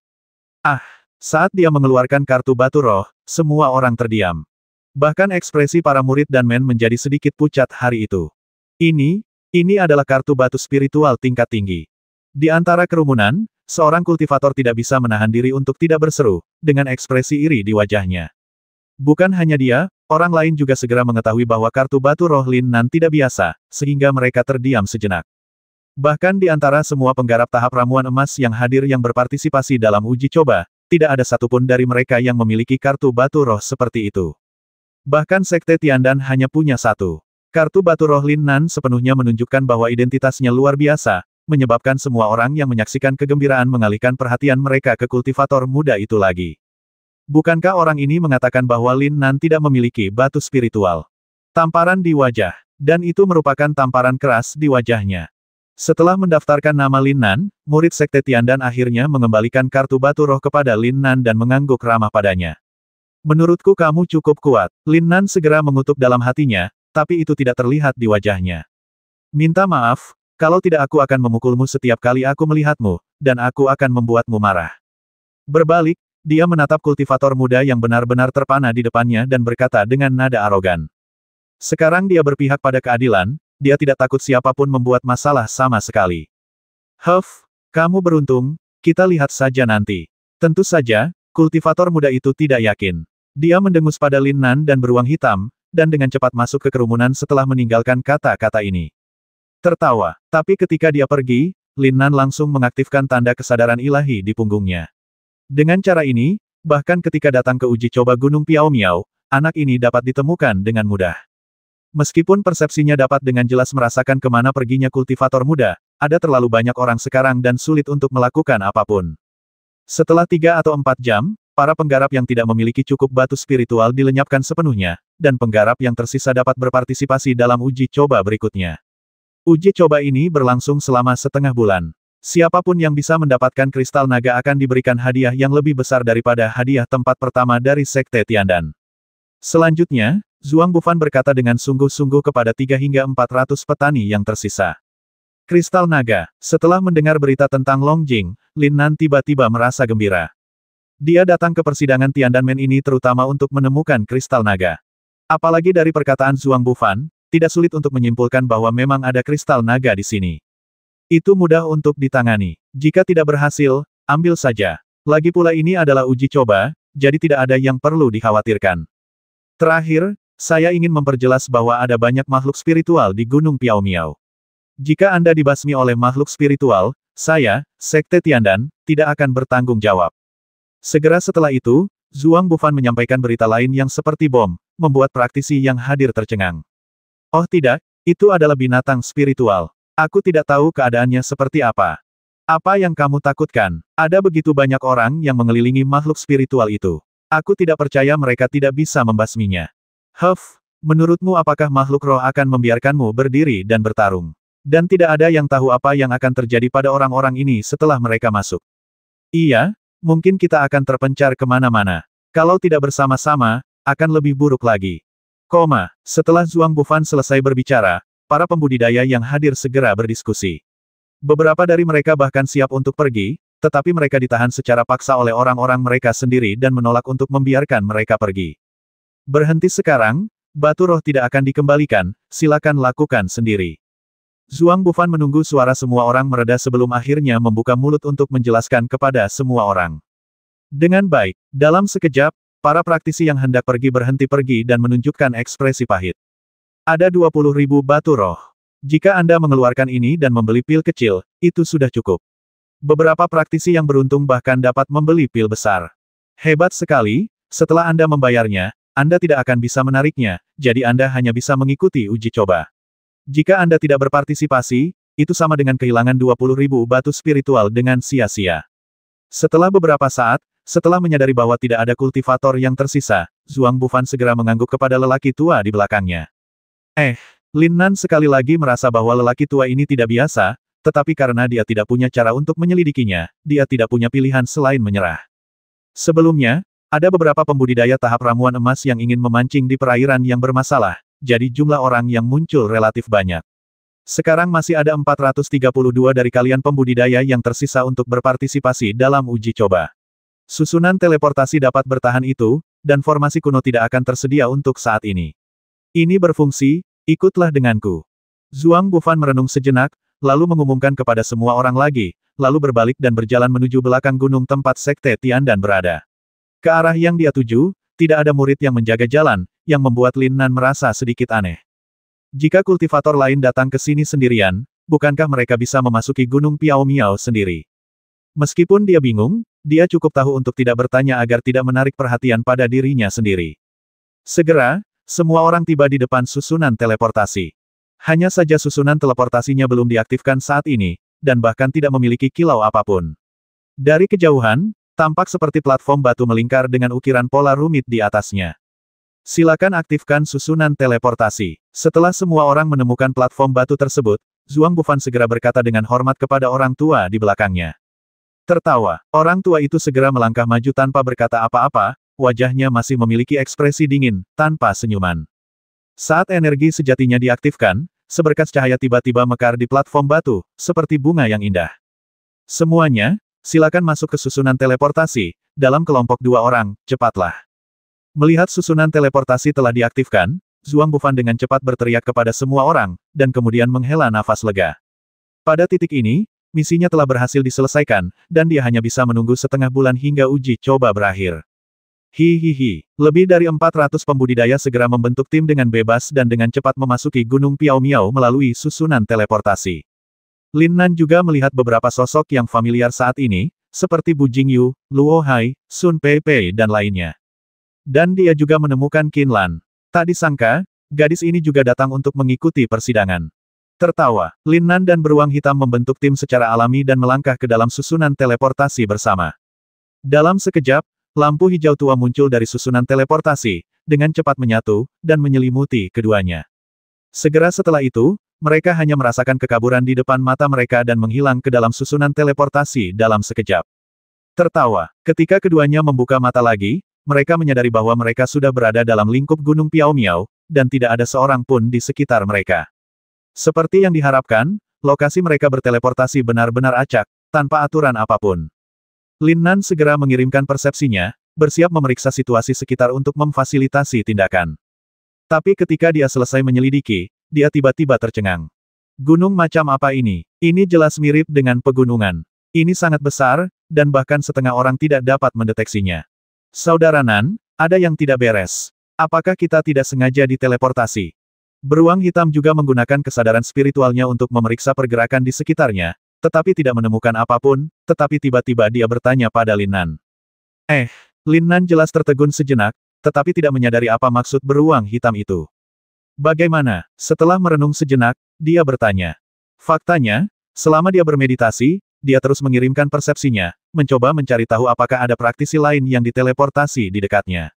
Ah, saat dia mengeluarkan kartu batu roh, semua orang terdiam. Bahkan ekspresi para murid dan men menjadi sedikit pucat hari itu. Ini adalah kartu batu spiritual tingkat tinggi. Di antara kerumunan, seorang kultivator tidak bisa menahan diri untuk tidak berseru, dengan ekspresi iri di wajahnya. Bukan hanya dia, orang lain juga segera mengetahui bahwa kartu batu roh Lin Nan tidak biasa, sehingga mereka terdiam sejenak. Bahkan di antara semua penggarap tahap ramuan emas yang hadir yang berpartisipasi dalam uji coba, tidak ada satupun dari mereka yang memiliki kartu batu roh seperti itu. Bahkan Sekte Tiandan hanya punya satu. Kartu batu roh Lin Nan sepenuhnya menunjukkan bahwa identitasnya luar biasa, menyebabkan semua orang yang menyaksikan kegembiraan mengalihkan perhatian mereka ke kultivator muda itu lagi. Bukankah orang ini mengatakan bahwa Lin Nan tidak memiliki batu spiritual? Tamparan di wajah. Dan itu merupakan tamparan keras di wajahnya. Setelah mendaftarkan nama Lin Nan, murid Sekte Tiandan akhirnya mengembalikan kartu batu roh kepada Lin Nan dan mengangguk ramah padanya. Menurutku kamu cukup kuat. Lin Nan segera mengutuk dalam hatinya, tapi itu tidak terlihat di wajahnya. Minta maaf, kalau tidak aku akan memukulmu setiap kali aku melihatmu, dan aku akan membuatmu marah. Berbalik, dia menatap kultivator muda yang benar-benar terpana di depannya dan berkata dengan nada arogan. Sekarang dia berpihak pada keadilan, dia tidak takut siapapun membuat masalah sama sekali. Huff, kamu beruntung, kita lihat saja nanti. Tentu saja, kultivator muda itu tidak yakin. Dia mendengus pada Lin Nan dan beruang hitam, dan dengan cepat masuk ke kerumunan setelah meninggalkan kata-kata ini. Tertawa, tapi ketika dia pergi, Lin Nan langsung mengaktifkan tanda kesadaran ilahi di punggungnya. Dengan cara ini, bahkan ketika datang ke uji coba Gunung Piao Miao, anak ini dapat ditemukan dengan mudah. Meskipun persepsinya dapat dengan jelas merasakan kemana perginya kultivator muda, ada terlalu banyak orang sekarang dan sulit untuk melakukan apapun. Setelah 3 atau 4 jam, para penggarap yang tidak memiliki cukup batu spiritual dilenyapkan sepenuhnya, dan penggarap yang tersisa dapat berpartisipasi dalam uji coba berikutnya. Uji coba ini berlangsung selama setengah bulan. Siapapun yang bisa mendapatkan kristal naga akan diberikan hadiah yang lebih besar daripada hadiah tempat pertama dari Sekte Tiandan. Selanjutnya, Zhuang Bufan berkata dengan sungguh-sungguh kepada 3 hingga 400 petani yang tersisa. Kristal naga. Setelah mendengar berita tentang Long Jing, Lin Nan tiba-tiba merasa gembira. Dia datang ke persidangan Tiandanmen ini terutama untuk menemukan kristal naga. Apalagi dari perkataan Zhuang Bufan, tidak sulit untuk menyimpulkan bahwa memang ada kristal naga di sini. Itu mudah untuk ditangani. Jika tidak berhasil, ambil saja. Lagi pula ini adalah uji coba, jadi tidak ada yang perlu dikhawatirkan. Terakhir, saya ingin memperjelas bahwa ada banyak makhluk spiritual di Gunung Piao Miao. Jika Anda dibasmi oleh makhluk spiritual, saya, Sekte Tiandan, tidak akan bertanggung jawab. Segera setelah itu, Zhuang Bufan menyampaikan berita lain yang seperti bom, membuat praktisi yang hadir tercengang. Oh tidak, itu adalah binatang spiritual. Aku tidak tahu keadaannya seperti apa. Apa yang kamu takutkan? Ada begitu banyak orang yang mengelilingi makhluk spiritual itu. Aku tidak percaya mereka tidak bisa membasminya. Huff, menurutmu apakah makhluk roh akan membiarkanmu berdiri dan bertarung? Dan tidak ada yang tahu apa yang akan terjadi pada orang-orang ini setelah mereka masuk. Iya, mungkin kita akan terpencar kemana-mana. Kalau tidak bersama-sama, akan lebih buruk lagi. Setelah Zhuang Bufan selesai berbicara, para pembudidaya yang hadir segera berdiskusi. Beberapa dari mereka bahkan siap untuk pergi, tetapi mereka ditahan secara paksa oleh orang-orang mereka sendiri dan menolak untuk membiarkan mereka pergi. Berhenti sekarang, batu roh tidak akan dikembalikan, silakan lakukan sendiri. Zhuang Bufan menunggu suara semua orang mereda sebelum akhirnya membuka mulut untuk menjelaskan kepada semua orang. Dengan baik, dalam sekejap, para praktisi yang hendak pergi berhenti pergi dan menunjukkan ekspresi pahit. Ada 20.000 batu roh. Jika Anda mengeluarkan ini dan membeli pil kecil, itu sudah cukup. Beberapa praktisi yang beruntung bahkan dapat membeli pil besar. Hebat sekali, setelah Anda membayarnya, Anda tidak akan bisa menariknya, jadi Anda hanya bisa mengikuti uji coba. Jika Anda tidak berpartisipasi, itu sama dengan kehilangan 20.000 batu spiritual dengan sia-sia. Setelah beberapa saat, setelah menyadari bahwa tidak ada kultivator yang tersisa, Zhuang Bufan segera mengangguk kepada lelaki tua di belakangnya. Lin Nan sekali lagi merasa bahwa lelaki tua ini tidak biasa, tetapi karena dia tidak punya cara untuk menyelidikinya, dia tidak punya pilihan selain menyerah. Sebelumnya, ada beberapa pembudidaya tahap ramuan emas yang ingin memancing di perairan yang bermasalah, jadi jumlah orang yang muncul relatif banyak. Sekarang masih ada 432 dari kalian pembudidaya yang tersisa untuk berpartisipasi dalam uji coba. Susunan teleportasi dapat bertahan itu, dan formasi kuno tidak akan tersedia untuk saat ini. Ini berfungsi, ikutlah denganku. Zhuang Bufan merenung sejenak, lalu mengumumkan kepada semua orang lagi, lalu berbalik dan berjalan menuju belakang gunung tempat Sekte Tiandan berada. Ke arah yang dia tuju, tidak ada murid yang menjaga jalan, yang membuat Lin Nan merasa sedikit aneh. Jika kultivator lain datang ke sini sendirian, bukankah mereka bisa memasuki Gunung Piao Miao sendiri? Meskipun dia bingung, dia cukup tahu untuk tidak bertanya agar tidak menarik perhatian pada dirinya sendiri. Segera, semua orang tiba di depan susunan teleportasi. Hanya saja susunan teleportasinya belum diaktifkan saat ini, dan bahkan tidak memiliki kilau apapun. Dari kejauhan, tampak seperti platform batu melingkar dengan ukiran pola rumit di atasnya. Silakan aktifkan susunan teleportasi. Setelah semua orang menemukan platform batu tersebut, Zhuang Bufan segera berkata dengan hormat kepada orang tua di belakangnya. Tertawa, orang tua itu segera melangkah maju tanpa berkata apa-apa, wajahnya masih memiliki ekspresi dingin, tanpa senyuman. Saat energi sejatinya diaktifkan, seberkas cahaya tiba-tiba mekar di platform batu, seperti bunga yang indah. Semuanya, silakan masuk ke susunan teleportasi, dalam kelompok 2 orang, cepatlah. Melihat susunan teleportasi telah diaktifkan, Zhuang Bufan dengan cepat berteriak kepada semua orang, dan kemudian menghela nafas lega. Pada titik ini, misinya telah berhasil diselesaikan, dan dia hanya bisa menunggu setengah bulan hingga uji coba berakhir. Hihihi, lebih dari 400 pembudidaya segera membentuk tim dengan bebas dan dengan cepat memasuki Gunung Piao Miao melalui susunan teleportasi. Lin Nan juga melihat beberapa sosok yang familiar saat ini, seperti Bu Jingyu, Luo Hai, Sun Peipei dan lainnya. Dan dia juga menemukan Qin Lan. Tak disangka, gadis ini juga datang untuk mengikuti persidangan. Tertawa, Lin Nan dan beruang hitam membentuk tim secara alami dan melangkah ke dalam susunan teleportasi bersama. Dalam sekejap, lampu hijau tua muncul dari susunan teleportasi, dengan cepat menyatu, dan menyelimuti keduanya. Segera setelah itu, mereka hanya merasakan kekaburan di depan mata mereka dan menghilang ke dalam susunan teleportasi dalam sekejap. Tertawa, ketika keduanya membuka mata lagi, mereka menyadari bahwa mereka sudah berada dalam lingkup Gunung Piao Miao, dan tidak ada seorang pun di sekitar mereka. Seperti yang diharapkan, lokasi mereka berteleportasi benar-benar acak, tanpa aturan apapun. Lin Nan segera mengirimkan persepsinya, bersiap memeriksa situasi sekitar untuk memfasilitasi tindakan. Tapi ketika dia selesai menyelidiki, dia tiba-tiba tercengang. Gunung macam apa ini? Ini jelas mirip dengan pegunungan. Ini sangat besar, dan bahkan setengah orang tidak dapat mendeteksinya. Saudara Nan, ada yang tidak beres. Apakah kita tidak sengaja diteleportasi? Beruang hitam juga menggunakan kesadaran spiritualnya untuk memeriksa pergerakan di sekitarnya, tetapi tidak menemukan apapun, tetapi tiba-tiba dia bertanya pada Lin Nan. Lin Nan jelas tertegun sejenak, tetapi tidak menyadari apa maksud beruang hitam itu. Bagaimana? Setelah merenung sejenak, dia bertanya. Faktanya, selama dia bermeditasi, dia terus mengirimkan persepsinya, mencoba mencari tahu apakah ada praktisi lain yang diteleportasi di dekatnya.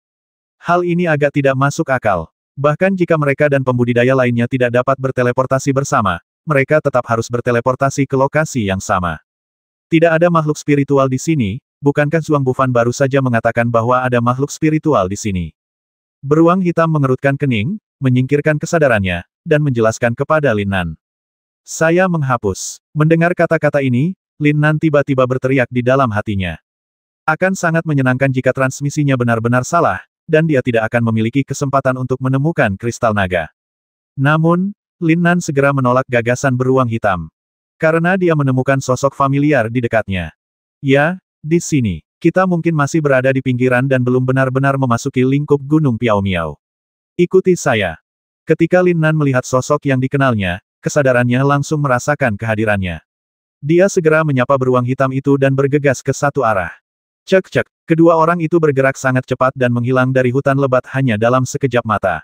Hal ini agak tidak masuk akal. Bahkan jika mereka dan pembudidaya lainnya tidak dapat berteleportasi bersama, mereka tetap harus berteleportasi ke lokasi yang sama. Tidak ada makhluk spiritual di sini, bukankah Zhuang Bufan baru saja mengatakan bahwa ada makhluk spiritual di sini? Beruang hitam mengerutkan kening, menyingkirkan kesadarannya, dan menjelaskan kepada Lin Nan. Saya menghapus. Mendengar kata-kata ini, Lin Nan tiba-tiba berteriak di dalam hatinya. Akan sangat menyenangkan jika transmisinya benar-benar salah, dan dia tidak akan memiliki kesempatan untuk menemukan kristal naga. Namun, Lin Nan segera menolak gagasan beruang hitam. Karena dia menemukan sosok familiar di dekatnya. Ya, di sini. Kita mungkin masih berada di pinggiran dan belum benar-benar memasuki lingkup Gunung Piao Miao. Ikuti saya. Ketika Lin Nan melihat sosok yang dikenalnya, kesadarannya langsung merasakan kehadirannya. Dia segera menyapa beruang hitam itu dan bergegas ke satu arah. Cek-cek, kedua orang itu bergerak sangat cepat dan menghilang dari hutan lebat hanya dalam sekejap mata.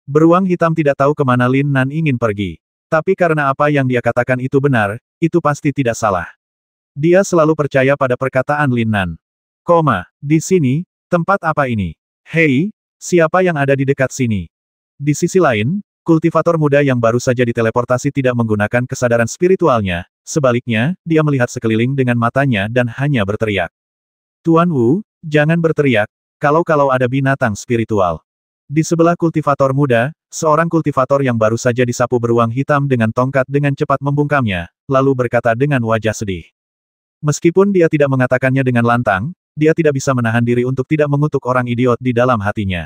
Beruang hitam tidak tahu kemana Lin Nan ingin pergi. Tapi karena apa yang dia katakan itu benar, itu pasti tidak salah. Dia selalu percaya pada perkataan Lin Nan. Di sini, tempat apa ini? Hei, siapa yang ada di dekat sini? Di sisi lain, kultivator muda yang baru saja diteleportasi tidak menggunakan kesadaran spiritualnya, sebaliknya, dia melihat sekeliling dengan matanya dan hanya berteriak. Tuan Wu, jangan berteriak, kalau ada binatang spiritual. Di sebelah kultivator muda, seorang kultivator yang baru saja disapu beruang hitam dengan tongkat dengan cepat membungkamnya, lalu berkata dengan wajah sedih. Meskipun dia tidak mengatakannya dengan lantang, dia tidak bisa menahan diri untuk tidak mengutuk orang idiot di dalam hatinya.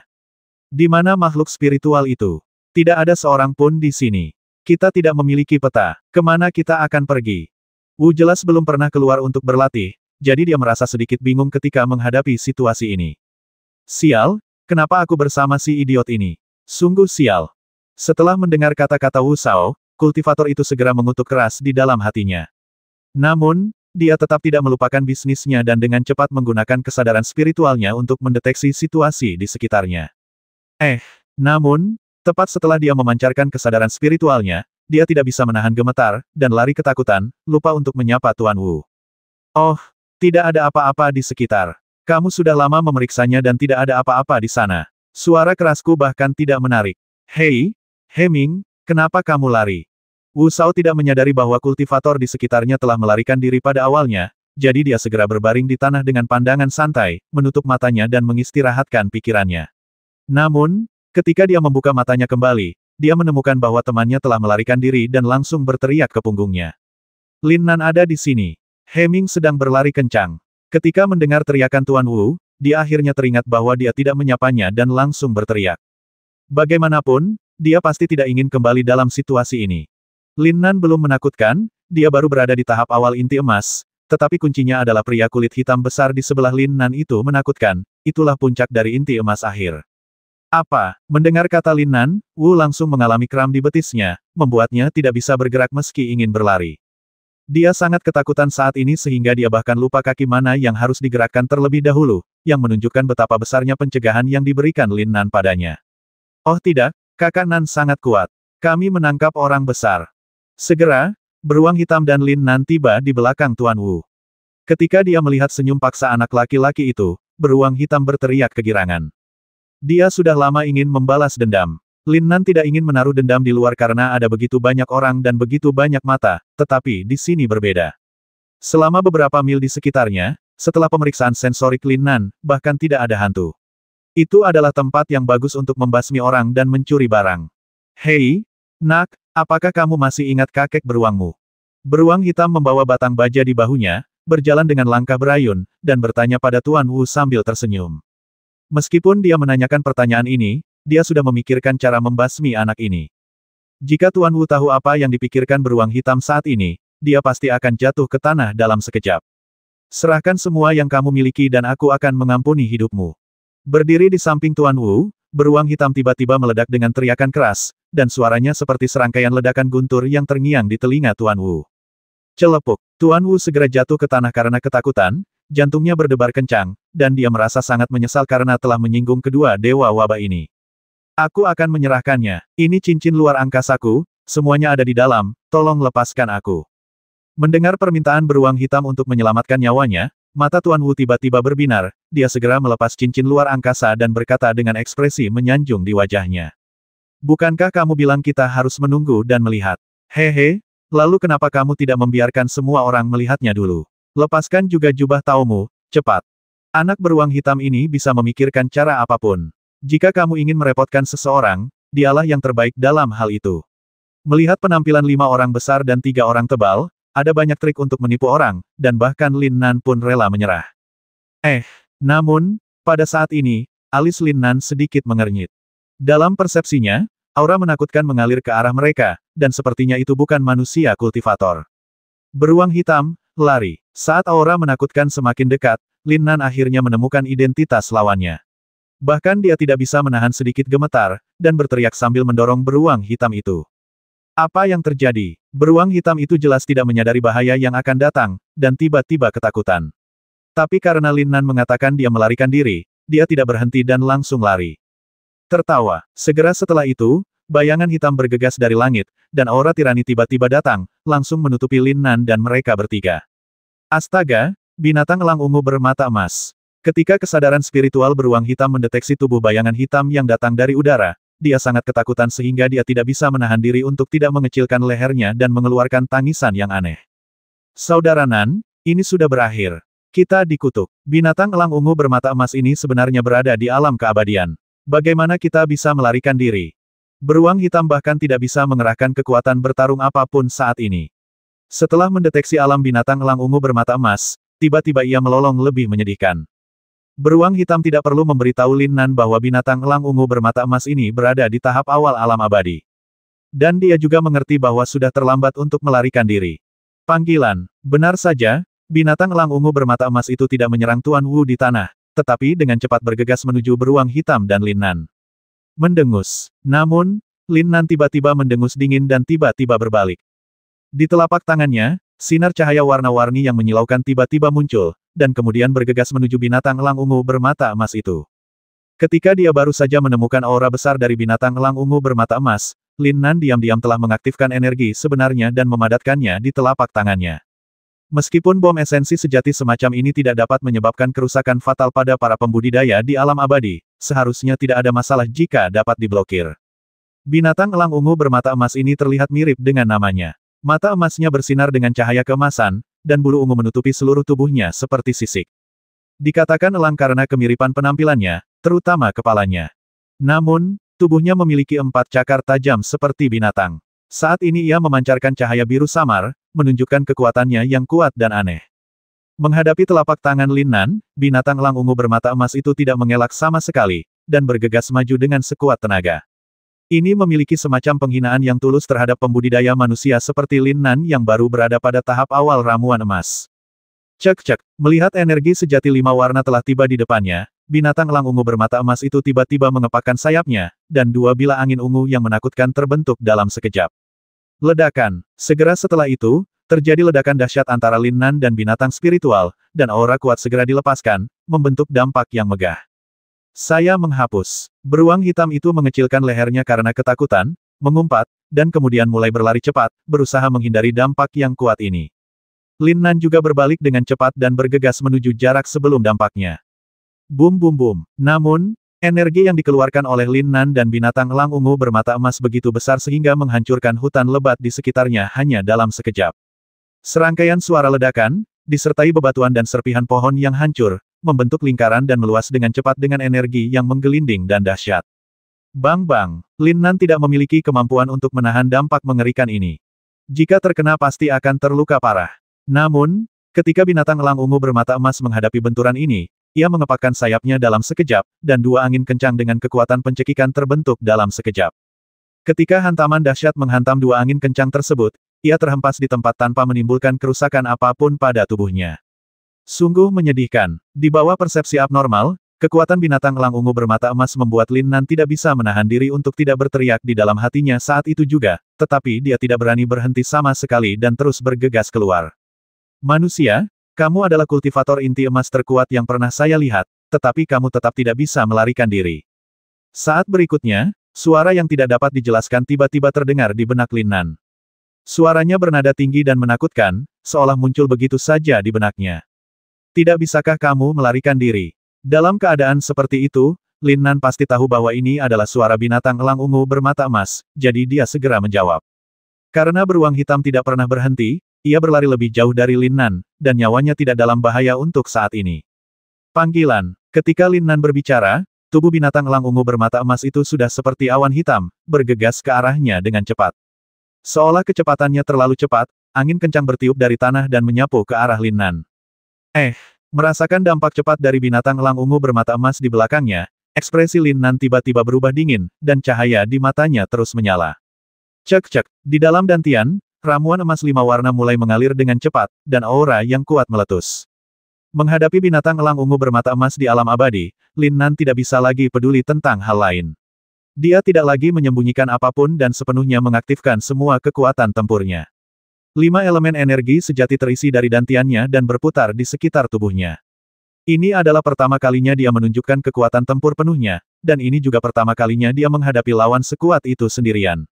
Di mana makhluk spiritual itu? Tidak ada seorang pun di sini. Kita tidak memiliki peta. Kemana kita akan pergi? Wu jelas belum pernah keluar untuk berlatih, jadi dia merasa sedikit bingung ketika menghadapi situasi ini. Sial, kenapa aku bersama si idiot ini? Sungguh sial. Setelah mendengar kata-kata Wu Shao, kultivator itu segera mengutuk keras di dalam hatinya. Namun, dia tetap tidak melupakan bisnisnya dan dengan cepat menggunakan kesadaran spiritualnya untuk mendeteksi situasi di sekitarnya. Namun, tepat setelah dia memancarkan kesadaran spiritualnya, dia tidak bisa menahan gemetar, dan lari ketakutan, lupa untuk menyapa Tuan Wu. Oh, tidak ada apa-apa di sekitar. Kamu sudah lama memeriksanya dan tidak ada apa-apa di sana. Suara kerasku bahkan tidak menarik. Hei, Heming, kenapa kamu lari? Wu Shao tidak menyadari bahwa kultivator di sekitarnya telah melarikan diri pada awalnya, jadi dia segera berbaring di tanah dengan pandangan santai, menutup matanya dan mengistirahatkan pikirannya. Namun, ketika dia membuka matanya kembali, dia menemukan bahwa temannya telah melarikan diri dan langsung berteriak ke punggungnya. Lin Nan ada di sini. Heming sedang berlari kencang. Ketika mendengar teriakan Tuan Wu, dia akhirnya teringat bahwa dia tidak menyapanya dan langsung berteriak. Bagaimanapun, dia pasti tidak ingin kembali dalam situasi ini. Lin Nan belum menakutkan, dia baru berada di tahap awal inti emas, tetapi kuncinya adalah pria kulit hitam besar di sebelah Lin Nan itu menakutkan, itulah puncak dari inti emas akhir. Apa? Mendengar kata Lin Nan, Wu langsung mengalami kram di betisnya, membuatnya tidak bisa bergerak meski ingin berlari. Dia sangat ketakutan saat ini sehingga dia bahkan lupa kaki mana yang harus digerakkan terlebih dahulu, yang menunjukkan betapa besarnya pencegahan yang diberikan Lin Nan padanya. Oh tidak, kakak Nan sangat kuat. Kami menangkap orang besar. Segera, beruang hitam dan Lin Nan tiba di belakang Tuan Wu. Ketika dia melihat senyum paksa anak laki-laki itu, beruang hitam berteriak kegirangan. Dia sudah lama ingin membalas dendam. Lin Nan tidak ingin menaruh dendam di luar karena ada begitu banyak orang dan begitu banyak mata, tetapi di sini berbeda. Selama beberapa mil di sekitarnya, setelah pemeriksaan sensorik Lin Nan, bahkan tidak ada hantu. Itu adalah tempat yang bagus untuk membasmi orang dan mencuri barang. Hei, nak, apakah kamu masih ingat kakek beruangmu? Beruang hitam membawa batang baja di bahunya, berjalan dengan langkah berayun, dan bertanya pada Tuan Wu sambil tersenyum. Meskipun dia menanyakan pertanyaan ini, dia sudah memikirkan cara membasmi anak ini. Jika Tuan Wu tahu apa yang dipikirkan beruang hitam saat ini, dia pasti akan jatuh ke tanah dalam sekejap. Serahkan semua yang kamu miliki dan aku akan mengampuni hidupmu. Berdiri di samping Tuan Wu, beruang hitam tiba-tiba meledak dengan teriakan keras, dan suaranya seperti serangkaian ledakan guntur yang terngiang di telinga Tuan Wu. Celepuk, Tuan Wu segera jatuh ke tanah karena ketakutan, jantungnya berdebar kencang, dan dia merasa sangat menyesal karena telah menyinggung kedua dewa wabah ini. Aku akan menyerahkannya. Ini cincin luar angkasaku, semuanya ada di dalam, tolong lepaskan aku. Mendengar permintaan beruang hitam untuk menyelamatkan nyawanya, mata Tuan Wu tiba-tiba berbinar, dia segera melepas cincin luar angkasa dan berkata dengan ekspresi menyanjung di wajahnya. Bukankah kamu bilang kita harus menunggu dan melihat? Hehe, lalu kenapa kamu tidak membiarkan semua orang melihatnya dulu? Lepaskan juga jubah taumu, cepat. Anak beruang hitam ini bisa memikirkan cara apapun. Jika kamu ingin merepotkan seseorang, dialah yang terbaik dalam hal itu. Melihat penampilan 5 orang besar dan 3 orang tebal, ada banyak trik untuk menipu orang, dan bahkan Lin Nan pun rela menyerah. Namun, pada saat ini, alis Lin Nan sedikit mengernyit. Dalam persepsinya, aura menakutkan mengalir ke arah mereka, dan sepertinya itu bukan manusia kultivator. Beruang hitam, lari. Saat aura menakutkan semakin dekat, Lin Nan akhirnya menemukan identitas lawannya. Bahkan dia tidak bisa menahan sedikit gemetar, dan berteriak sambil mendorong beruang hitam itu. Apa yang terjadi? Beruang hitam itu jelas tidak menyadari bahaya yang akan datang, dan tiba-tiba ketakutan. Tapi karena Lin Nan mengatakan dia melarikan diri, dia tidak berhenti dan langsung lari. Tertawa. Segera setelah itu, bayangan hitam bergegas dari langit, dan aura tirani tiba-tiba datang, langsung menutupi Lin Nan dan mereka bertiga. Astaga, binatang elang ungu bermata emas. Ketika kesadaran spiritual beruang hitam mendeteksi tubuh bayangan hitam yang datang dari udara, dia sangat ketakutan sehingga dia tidak bisa menahan diri untuk tidak mengecilkan lehernya dan mengeluarkan tangisan yang aneh. Saudara Nan, ini sudah berakhir. Kita dikutuk. Binatang elang ungu bermata emas ini sebenarnya berada di alam keabadian. Bagaimana kita bisa melarikan diri? Beruang hitam bahkan tidak bisa mengerahkan kekuatan bertarung apapun saat ini. Setelah mendeteksi alam binatang elang ungu bermata emas, tiba-tiba ia melolong lebih menyedihkan. Beruang hitam tidak perlu memberitahu Lin Nan bahwa binatang elang ungu bermata emas ini berada di tahap awal alam abadi. Dan dia juga mengerti bahwa sudah terlambat untuk melarikan diri. Panggilan. Benar saja, binatang elang ungu bermata emas itu tidak menyerang Tuan Wu di tanah, tetapi dengan cepat bergegas menuju beruang hitam dan Lin Nan. Mendengus. Namun, Lin Nan tiba-tiba mendengus dingin dan tiba-tiba berbalik. Di telapak tangannya, sinar cahaya warna-warni yang menyilaukan tiba-tiba muncul, dan kemudian bergegas menuju binatang elang ungu bermata emas itu. Ketika dia baru saja menemukan aura besar dari binatang elang ungu bermata emas, Lin Nan diam-diam telah mengaktifkan energi sebenarnya dan memadatkannya di telapak tangannya. Meskipun bom esensi sejati semacam ini tidak dapat menyebabkan kerusakan fatal pada para pembudidaya di alam abadi, seharusnya tidak ada masalah jika dapat diblokir. Binatang elang ungu bermata emas ini terlihat mirip dengan namanya. Mata emasnya bersinar dengan cahaya keemasan, dan bulu ungu menutupi seluruh tubuhnya seperti sisik. Dikatakan elang karena kemiripan penampilannya, terutama kepalanya. Namun, tubuhnya memiliki 4 cakar tajam seperti binatang. Saat ini ia memancarkan cahaya biru samar, menunjukkan kekuatannya yang kuat dan aneh. Menghadapi telapak tangan Lin Nan, binatang elang ungu bermata emas itu tidak mengelak sama sekali, dan bergegas maju dengan sekuat tenaga. Ini memiliki semacam penghinaan yang tulus terhadap pembudidaya manusia seperti Lin Nan yang baru berada pada tahap awal ramuan emas. Cek-cek, melihat energi sejati 5 warna telah tiba di depannya, binatang elang ungu bermata emas itu tiba-tiba mengepakkan sayapnya, dan 2 bilah angin ungu yang menakutkan terbentuk dalam sekejap. Ledakan. Segera setelah itu, terjadi ledakan dahsyat antara Lin Nan dan binatang spiritual, dan aura kuat segera dilepaskan, membentuk dampak yang megah. Saya menghapus. Beruang hitam itu mengecilkan lehernya karena ketakutan, mengumpat, dan kemudian mulai berlari cepat, berusaha menghindari dampak yang kuat ini. Lin Nan juga berbalik dengan cepat dan bergegas menuju jarak sebelum dampaknya. Bum bum bum. Namun, energi yang dikeluarkan oleh Lin Nan dan binatang elang ungu bermata emas begitu besar sehingga menghancurkan hutan lebat di sekitarnya hanya dalam sekejap. Serangkaian suara ledakan, disertai bebatuan dan serpihan pohon yang hancur, membentuk lingkaran dan meluas dengan cepat dengan energi yang menggelinding dan dahsyat. Bang-bang, Lin Nan tidak memiliki kemampuan untuk menahan dampak mengerikan ini. Jika terkena pasti akan terluka parah. Namun, ketika binatang elang ungu bermata emas menghadapi benturan ini, ia mengepakkan sayapnya dalam sekejap, dan 2 angin kencang dengan kekuatan pencekikan terbentuk dalam sekejap. Ketika hantaman dahsyat menghantam 2 angin kencang tersebut, ia terhempas di tempat tanpa menimbulkan kerusakan apapun pada tubuhnya. Sungguh menyedihkan. Di bawah persepsi abnormal, kekuatan binatang elang ungu bermata emas membuat Lin Nan tidak bisa menahan diri untuk tidak berteriak di dalam hatinya saat itu juga, tetapi dia tidak berani berhenti sama sekali dan terus bergegas keluar. Manusia, kamu adalah kultivator inti emas terkuat yang pernah saya lihat, tetapi kamu tetap tidak bisa melarikan diri. Saat berikutnya, suara yang tidak dapat dijelaskan tiba-tiba terdengar di benak Lin Nan. Suaranya bernada tinggi dan menakutkan, seolah muncul begitu saja di benaknya. Tidak bisakah kamu melarikan diri? Dalam keadaan seperti itu, Lin Nan pasti tahu bahwa ini adalah suara binatang elang ungu bermata emas, jadi dia segera menjawab. Karena beruang hitam tidak pernah berhenti, ia berlari lebih jauh dari Lin Nan, dan nyawanya tidak dalam bahaya untuk saat ini. Panggilan. Ketika Lin Nan berbicara, tubuh binatang elang ungu bermata emas itu sudah seperti awan hitam, bergegas ke arahnya dengan cepat. Seolah kecepatannya terlalu cepat, angin kencang bertiup dari tanah dan menyapu ke arah Lin Nan. Merasakan dampak cepat dari binatang elang ungu bermata emas di belakangnya, ekspresi Lin Nan tiba-tiba berubah dingin, dan cahaya di matanya terus menyala. Cek-cek, di dalam dantian, ramuan emas 5 warna mulai mengalir dengan cepat, dan aura yang kuat meletus. Menghadapi binatang elang ungu bermata emas di alam abadi, Lin Nan tidak bisa lagi peduli tentang hal lain. Dia tidak lagi menyembunyikan apapun dan sepenuhnya mengaktifkan semua kekuatan tempurnya. 5 elemen energi sejati terisi dari dantiannya dan berputar di sekitar tubuhnya. Ini adalah pertama kalinya dia menunjukkan kekuatan tempur penuhnya, dan ini juga pertama kalinya dia menghadapi lawan sekuat itu sendirian.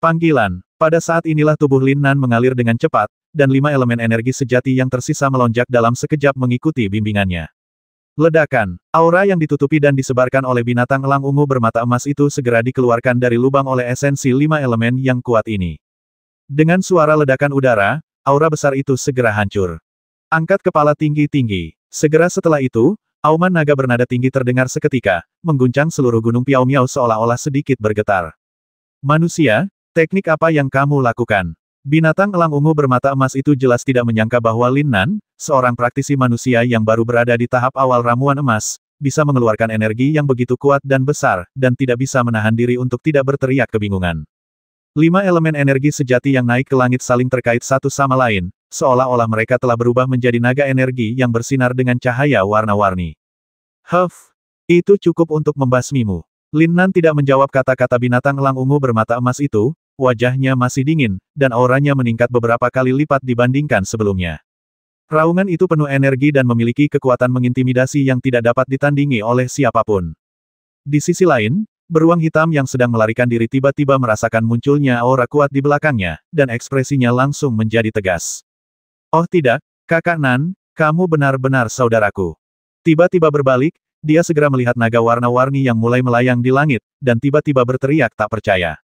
Panggilan. Pada saat inilah tubuh Lin Nan mengalir dengan cepat, dan 5 elemen energi sejati yang tersisa melonjak dalam sekejap mengikuti bimbingannya. Ledakan. Aura yang ditutupi dan disebarkan oleh binatang elang ungu bermata emas itu segera dikeluarkan dari lubang oleh esensi 5 elemen yang kuat ini. Dengan suara ledakan udara, aura besar itu segera hancur. Angkat kepala tinggi-tinggi. Segera setelah itu, auman naga bernada tinggi terdengar seketika, mengguncang seluruh gunung Piao Miao seolah-olah sedikit bergetar. Manusia, teknik apa yang kamu lakukan? Binatang elang ungu bermata emas itu jelas tidak menyangka bahwa Lin Nan, seorang praktisi manusia yang baru berada di tahap awal ramuan emas, bisa mengeluarkan energi yang begitu kuat dan besar, dan tidak bisa menahan diri untuk tidak berteriak kebingungan. 5 elemen energi sejati yang naik ke langit saling terkait satu sama lain, seolah-olah mereka telah berubah menjadi naga energi yang bersinar dengan cahaya warna-warni. Huff, itu cukup untuk membasmimu. Lin Nan tidak menjawab kata-kata binatang elang ungu bermata emas itu, wajahnya masih dingin, dan auranya meningkat beberapa kali lipat dibandingkan sebelumnya. Raungan itu penuh energi dan memiliki kekuatan mengintimidasi yang tidak dapat ditandingi oleh siapapun. Di sisi lain, beruang hitam yang sedang melarikan diri tiba-tiba merasakan munculnya aura kuat di belakangnya, dan ekspresinya langsung menjadi tegas. Oh tidak, Kakak Nan, kamu benar-benar saudaraku. Tiba-tiba berbalik, dia segera melihat naga warna-warni yang mulai melayang di langit, dan tiba-tiba berteriak tak percaya.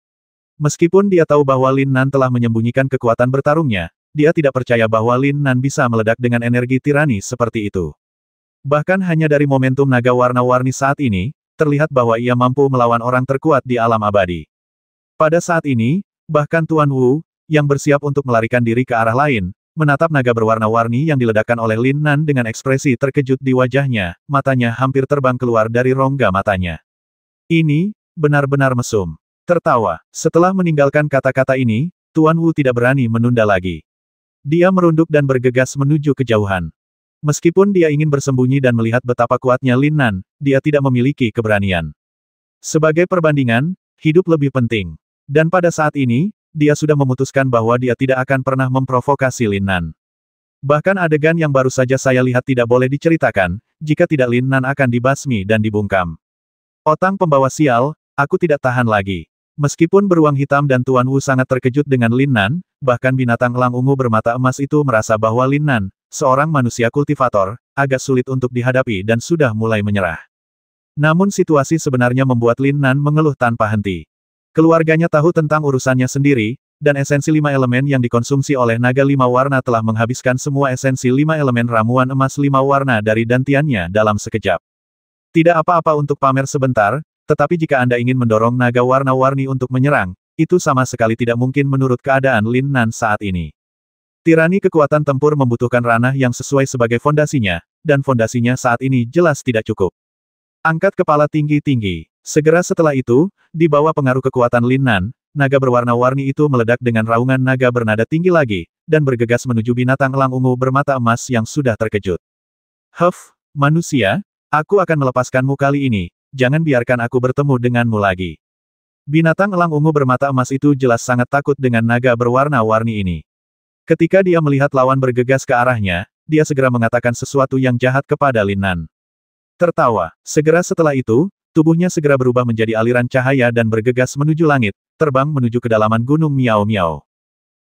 Meskipun dia tahu bahwa Lin Nan telah menyembunyikan kekuatan bertarungnya, dia tidak percaya bahwa Lin Nan bisa meledak dengan energi tirani seperti itu. Bahkan hanya dari momentum naga warna-warni saat ini, terlihat bahwa ia mampu melawan orang terkuat di alam abadi. Pada saat ini, bahkan Tuan Wu, yang bersiap untuk melarikan diri ke arah lain, menatap naga berwarna-warni yang diledakkan oleh Lin Nan dengan ekspresi terkejut di wajahnya, matanya hampir terbang keluar dari rongga matanya. Ini, benar-benar mesum. Tertawa. Setelah meninggalkan kata-kata ini, Tuan Wu tidak berani menunda lagi. Dia merunduk dan bergegas menuju kejauhan. Meskipun dia ingin bersembunyi dan melihat betapa kuatnya Lin Nan, dia tidak memiliki keberanian. Sebagai perbandingan, hidup lebih penting. Dan pada saat ini, dia sudah memutuskan bahwa dia tidak akan pernah memprovokasi Lin Nan. Bahkan adegan yang baru saja saya lihat tidak boleh diceritakan, jika tidak Lin Nan akan dibasmi dan dibungkam. Otang pembawa sial, aku tidak tahan lagi. Meskipun beruang hitam dan Tuan Wu sangat terkejut dengan Lin Nan, bahkan binatang elang ungu bermata emas itu merasa bahwa Lin Nan, seorang manusia kultivator, agak sulit untuk dihadapi dan sudah mulai menyerah. Namun situasi sebenarnya membuat Lin Nan mengeluh tanpa henti. Keluarganya tahu tentang urusannya sendiri, dan esensi 5 elemen yang dikonsumsi oleh naga 5 warna telah menghabiskan semua esensi 5 elemen ramuan emas 5 warna dari dantiannya dalam sekejap. Tidak apa-apa untuk pamer sebentar, tetapi jika Anda ingin mendorong naga warna-warni untuk menyerang, itu sama sekali tidak mungkin menurut keadaan Lin Nan saat ini. Tirani kekuatan tempur membutuhkan ranah yang sesuai sebagai fondasinya, dan fondasinya saat ini jelas tidak cukup. Angkat kepala tinggi-tinggi. Segera setelah itu, di bawah pengaruh kekuatan Lin Nan, naga berwarna-warni itu meledak dengan raungan naga bernada tinggi lagi, dan bergegas menuju binatang elang ungu bermata emas yang sudah terkejut. Huff, manusia, aku akan melepaskanmu kali ini, jangan biarkan aku bertemu denganmu lagi. Binatang elang ungu bermata emas itu jelas sangat takut dengan naga berwarna-warni ini. Ketika dia melihat lawan bergegas ke arahnya, dia segera mengatakan sesuatu yang jahat kepada Lin Nan. Tertawa. Segera setelah itu, tubuhnya segera berubah menjadi aliran cahaya dan bergegas menuju langit, terbang menuju kedalaman gunung Miao Miao.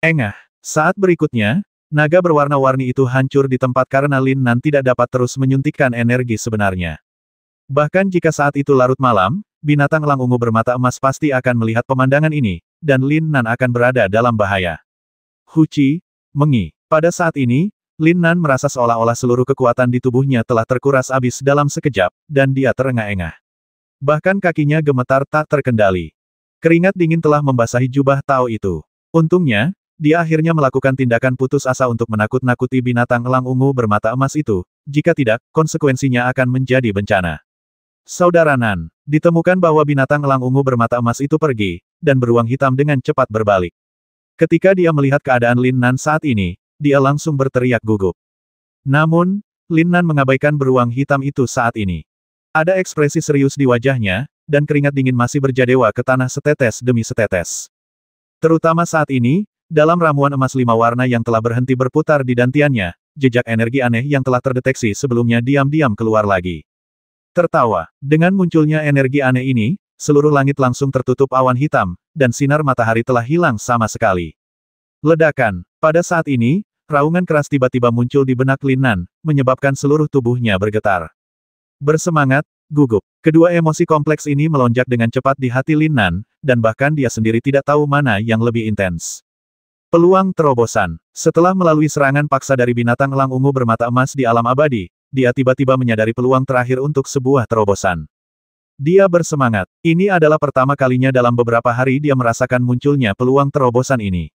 Engah. Saat berikutnya, naga berwarna-warni itu hancur di tempat karena Lin Nan tidak dapat terus menyuntikkan energi sebenarnya. Bahkan jika saat itu larut malam, binatang elang ungu bermata emas pasti akan melihat pemandangan ini, dan Lin Nan akan berada dalam bahaya. Huci, Mengi. Pada saat ini, Lin Nan merasa seolah-olah seluruh kekuatan di tubuhnya telah terkuras habis dalam sekejap, dan dia terengah-engah. Bahkan kakinya gemetar tak terkendali. Keringat dingin telah membasahi jubah Tao itu. Untungnya, dia akhirnya melakukan tindakan putus asa untuk menakut-nakuti binatang elang ungu bermata emas itu, jika tidak, konsekuensinya akan menjadi bencana. Saudara Nan, ditemukan bahwa binatang elang ungu bermata emas itu pergi, dan beruang hitam dengan cepat berbalik. Ketika dia melihat keadaan Lin Nan saat ini, dia langsung berteriak gugup. Namun, Lin Nan mengabaikan beruang hitam itu saat ini. Ada ekspresi serius di wajahnya, dan keringat dingin masih berjadewa ke tanah setetes demi setetes. Terutama saat ini, dalam ramuan emas 5 warna yang telah berhenti berputar di dantiannya, jejak energi aneh yang telah terdeteksi sebelumnya diam-diam keluar lagi. Tertawa. Dengan munculnya energi aneh ini, seluruh langit langsung tertutup awan hitam, dan sinar matahari telah hilang sama sekali. Ledakan. Pada saat ini, raungan keras tiba-tiba muncul di benak Lin Nan, menyebabkan seluruh tubuhnya bergetar. Bersemangat, gugup. Kedua emosi kompleks ini melonjak dengan cepat di hati Lin Nan, dan bahkan dia sendiri tidak tahu mana yang lebih intens. Peluang terobosan. Setelah melalui serangan paksa dari binatang elang ungu bermata emas di alam abadi, dia tiba-tiba menyadari peluang terakhir untuk sebuah terobosan. Dia bersemangat. Ini adalah pertama kalinya dalam beberapa hari dia merasakan munculnya peluang terobosan ini.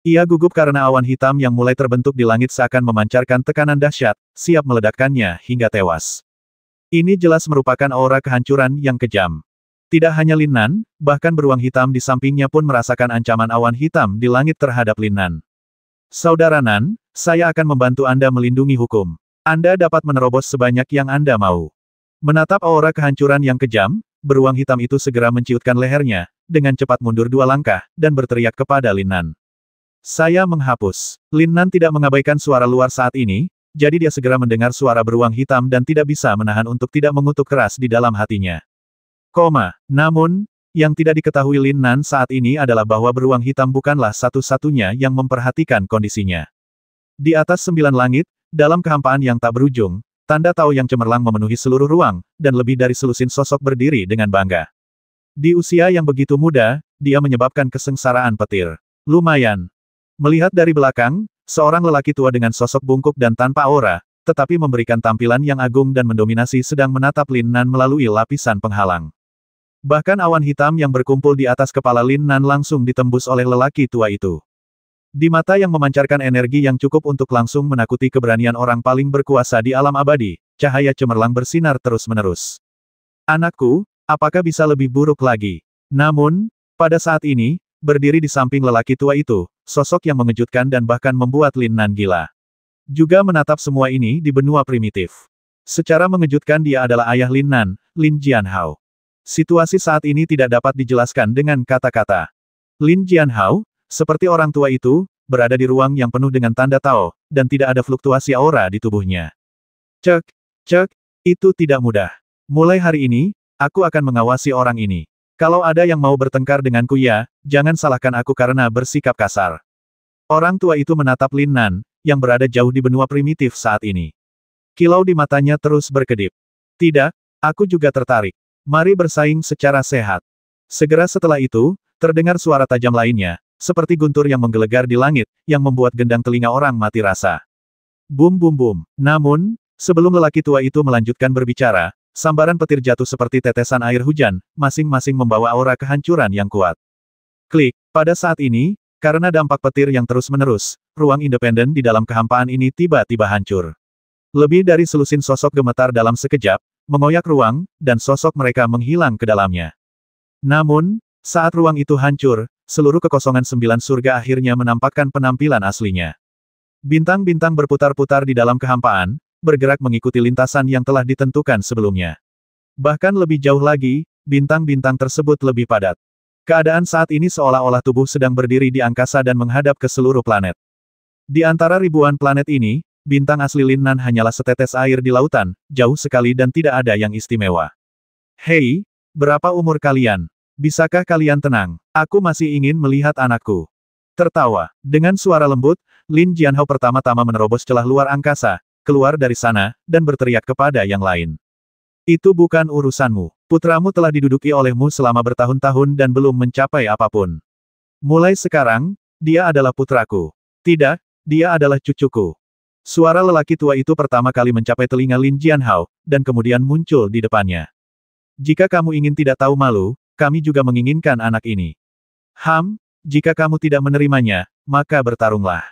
Ia gugup karena awan hitam yang mulai terbentuk di langit seakan memancarkan tekanan dahsyat, siap meledakkannya hingga tewas. Ini jelas merupakan aura kehancuran yang kejam. Tidak hanya Lin Nan, bahkan beruang hitam di sampingnya pun merasakan ancaman awan hitam di langit terhadap Lin Nan. Saudara Nan, saya akan membantu Anda melindungi hukum. Anda dapat menerobos sebanyak yang Anda mau. Menatap aura kehancuran yang kejam, beruang hitam itu segera menciutkan lehernya, dengan cepat mundur 2 langkah, dan berteriak kepada Lin Nan. Saya menghapus. Lin Nan tidak mengabaikan suara luar saat ini, jadi dia segera mendengar suara beruang hitam dan tidak bisa menahan untuk tidak mengutuk keras di dalam hatinya. Namun, yang tidak diketahui Lin Nan saat ini adalah bahwa beruang hitam bukanlah satu-satunya yang memperhatikan kondisinya. Di atas 9 langit, dalam kehampaan yang tak berujung, tanda Tao yang cemerlang memenuhi seluruh ruang, dan lebih dari selusin sosok berdiri dengan bangga. Di usia yang begitu muda, dia menyebabkan kesengsaraan petir. Lumayan. Melihat dari belakang, seorang lelaki tua dengan sosok bungkuk dan tanpa aura, tetapi memberikan tampilan yang agung dan mendominasi sedang menatap Lin Nan melalui lapisan penghalang. Bahkan awan hitam yang berkumpul di atas kepala Lin Nan langsung ditembus oleh lelaki tua itu. Di mata yang memancarkan energi yang cukup untuk langsung menakuti keberanian orang paling berkuasa di alam abadi, cahaya cemerlang bersinar terus-menerus. Anakku, apakah bisa lebih buruk lagi? Namun, pada saat ini, berdiri di samping lelaki tua itu, sosok yang mengejutkan dan bahkan membuat Lin Nan gila. Juga menatap semua ini di benua primitif. Secara mengejutkan dia adalah ayah Lin Nan, Lin Jianhao. Situasi saat ini tidak dapat dijelaskan dengan kata-kata. Lin Jianhao, seperti orang tua itu, berada di ruang yang penuh dengan tanda Tao, dan tidak ada fluktuasi aura di tubuhnya. Cek, itu tidak mudah. Mulai hari ini, aku akan mengawasi orang ini. Kalau ada yang mau bertengkar denganku ya, jangan salahkan aku karena bersikap kasar. Orang tua itu menatap Lin Nan, yang berada jauh di benua primitif saat ini. Kilau di matanya terus berkedip. Tidak, aku juga tertarik. Mari bersaing secara sehat. Segera setelah itu, terdengar suara tajam lainnya, seperti guntur yang menggelegar di langit, yang membuat gendang telinga orang mati rasa. Bum bum bum. Namun, sebelum lelaki tua itu melanjutkan berbicara, sambaran petir jatuh seperti tetesan air hujan, masing-masing membawa aura kehancuran yang kuat. Klik. Pada saat ini, karena dampak petir yang terus-menerus, ruang independen di dalam kehampaan ini tiba-tiba hancur. Lebih dari selusin sosok gemetar dalam sekejap, mengoyak ruang, dan sosok mereka menghilang ke dalamnya. Namun, saat ruang itu hancur, seluruh kekosongan 9 surga akhirnya menampakkan penampilan aslinya. Bintang-bintang berputar-putar di dalam kehampaan, bergerak mengikuti lintasan yang telah ditentukan sebelumnya. Bahkan lebih jauh lagi, bintang-bintang tersebut lebih padat. Keadaan saat ini seolah-olah tubuh sedang berdiri di angkasa dan menghadap ke seluruh planet. Di antara ribuan planet ini, bintang asli Lin Nan hanyalah setetes air di lautan, jauh sekali dan tidak ada yang istimewa. Hei, berapa umur kalian? Bisakah kalian tenang? Aku masih ingin melihat anakku. Tertawa. Dengan suara lembut, Lin Jianhao pertama-tama menerobos celah luar angkasa, keluar dari sana, dan berteriak kepada yang lain. Itu bukan urusanmu. Putramu telah diduduki olehmu selama bertahun-tahun dan belum mencapai apapun. Mulai sekarang, dia adalah putraku. Tidak, dia adalah cucuku. Suara lelaki tua itu pertama kali mencapai telinga Lin Jianhao, dan kemudian muncul di depannya. Jika kamu ingin tidak tahu malu, kami juga menginginkan anak ini. Jika kamu tidak menerimanya, maka bertarunglah.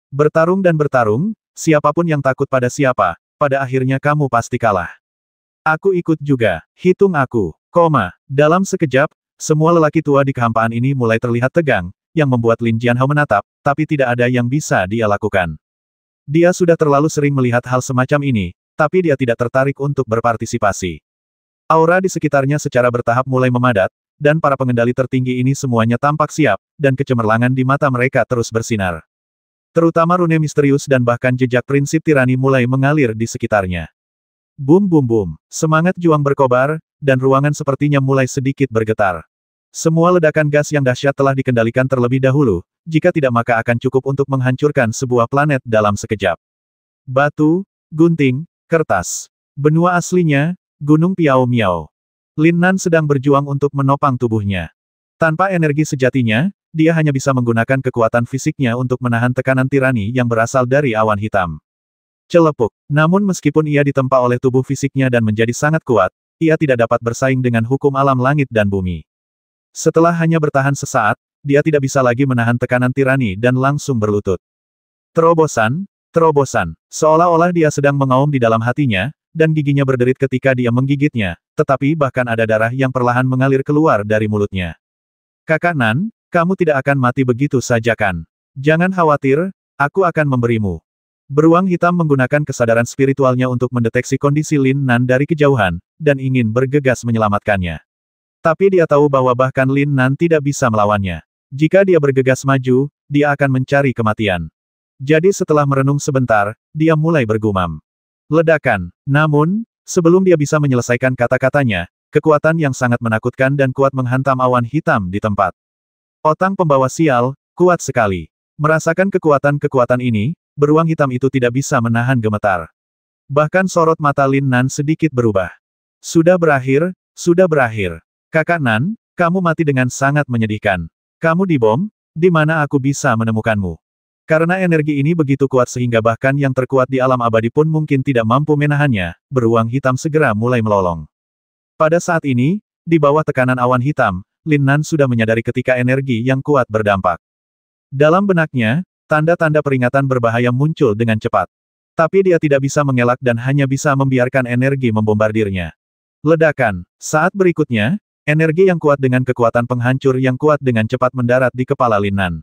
Bertarung dan bertarung, siapapun yang takut pada siapa, pada akhirnya kamu pasti kalah. Aku ikut juga, hitung aku, dalam sekejap, semua lelaki tua di kehampaan ini mulai terlihat tegang, yang membuat Lin Jianhao menatap, tapi tidak ada yang bisa dia lakukan. Dia sudah terlalu sering melihat hal semacam ini, tapi dia tidak tertarik untuk berpartisipasi. Aura di sekitarnya secara bertahap mulai memadat, dan para pengendali tertinggi ini semuanya tampak siap, dan kecemerlangan di mata mereka terus bersinar. Terutama rune misterius dan bahkan jejak prinsip tirani mulai mengalir di sekitarnya. Bum bum bum, semangat juang berkobar, dan ruangan sepertinya mulai sedikit bergetar. Semua ledakan gas yang dahsyat telah dikendalikan terlebih dahulu, jika tidak maka akan cukup untuk menghancurkan sebuah planet dalam sekejap. Batu, gunting, kertas. Benua aslinya, Gunung Piao Miao. Lin Nan sedang berjuang untuk menopang tubuhnya. Tanpa energi sejatinya, dia hanya bisa menggunakan kekuatan fisiknya untuk menahan tekanan tirani yang berasal dari awan hitam. Celepuk. Namun meskipun ia ditempa oleh tubuh fisiknya dan menjadi sangat kuat, ia tidak dapat bersaing dengan hukum alam langit dan bumi. Setelah hanya bertahan sesaat, dia tidak bisa lagi menahan tekanan tirani dan langsung berlutut. Terobosan, terobosan. Seolah-olah dia sedang mengaum di dalam hatinya, dan giginya berderit ketika dia menggigitnya, tetapi bahkan ada darah yang perlahan mengalir keluar dari mulutnya. Kakak Nan, kamu tidak akan mati begitu saja kan? Jangan khawatir, aku akan memberimu. Beruang hitam menggunakan kesadaran spiritualnya untuk mendeteksi kondisi Lin Nan dari kejauhan, dan ingin bergegas menyelamatkannya. Tapi dia tahu bahwa bahkan Lin Nan tidak bisa melawannya. Jika dia bergegas maju, dia akan mencari kematian. Jadi setelah merenung sebentar, dia mulai bergumam. Ledakan. Namun, sebelum dia bisa menyelesaikan kata-katanya, kekuatan yang sangat menakutkan dan kuat menghantam awan hitam di tempat. Otang pembawa sial, kuat sekali. Merasakan kekuatan-kekuatan ini, beruang hitam itu tidak bisa menahan gemetar. Bahkan sorot mata Lin Nan sedikit berubah. Sudah berakhir, sudah berakhir. Kakak Nan, kamu mati dengan sangat menyedihkan. Kamu dibom, di mana aku bisa menemukanmu? Karena energi ini begitu kuat sehingga bahkan yang terkuat di alam abadi pun mungkin tidak mampu menahannya, beruang hitam segera mulai melolong. Pada saat ini, di bawah tekanan awan hitam, Lin Nan sudah menyadari ketika energi yang kuat berdampak. Dalam benaknya, tanda-tanda peringatan berbahaya muncul dengan cepat. Tapi dia tidak bisa mengelak dan hanya bisa membiarkan energi membombardirnya. Ledakan. Saat berikutnya, energi yang kuat dengan kekuatan penghancur yang kuat dengan cepat mendarat di kepala Lin Nan.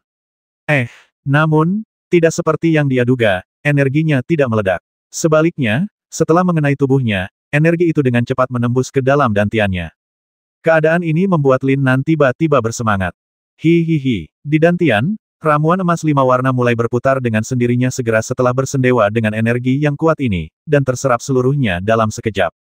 Namun, tidak seperti yang dia duga, energinya tidak meledak. Sebaliknya, setelah mengenai tubuhnya, energi itu dengan cepat menembus ke dalam dantiannya. Keadaan ini membuat Lin Nan tiba-tiba bersemangat. Hihihi. Di dantian, ramuan emas 5 warna mulai berputar dengan sendirinya segera setelah bersendewa dengan energi yang kuat ini, dan terserap seluruhnya dalam sekejap.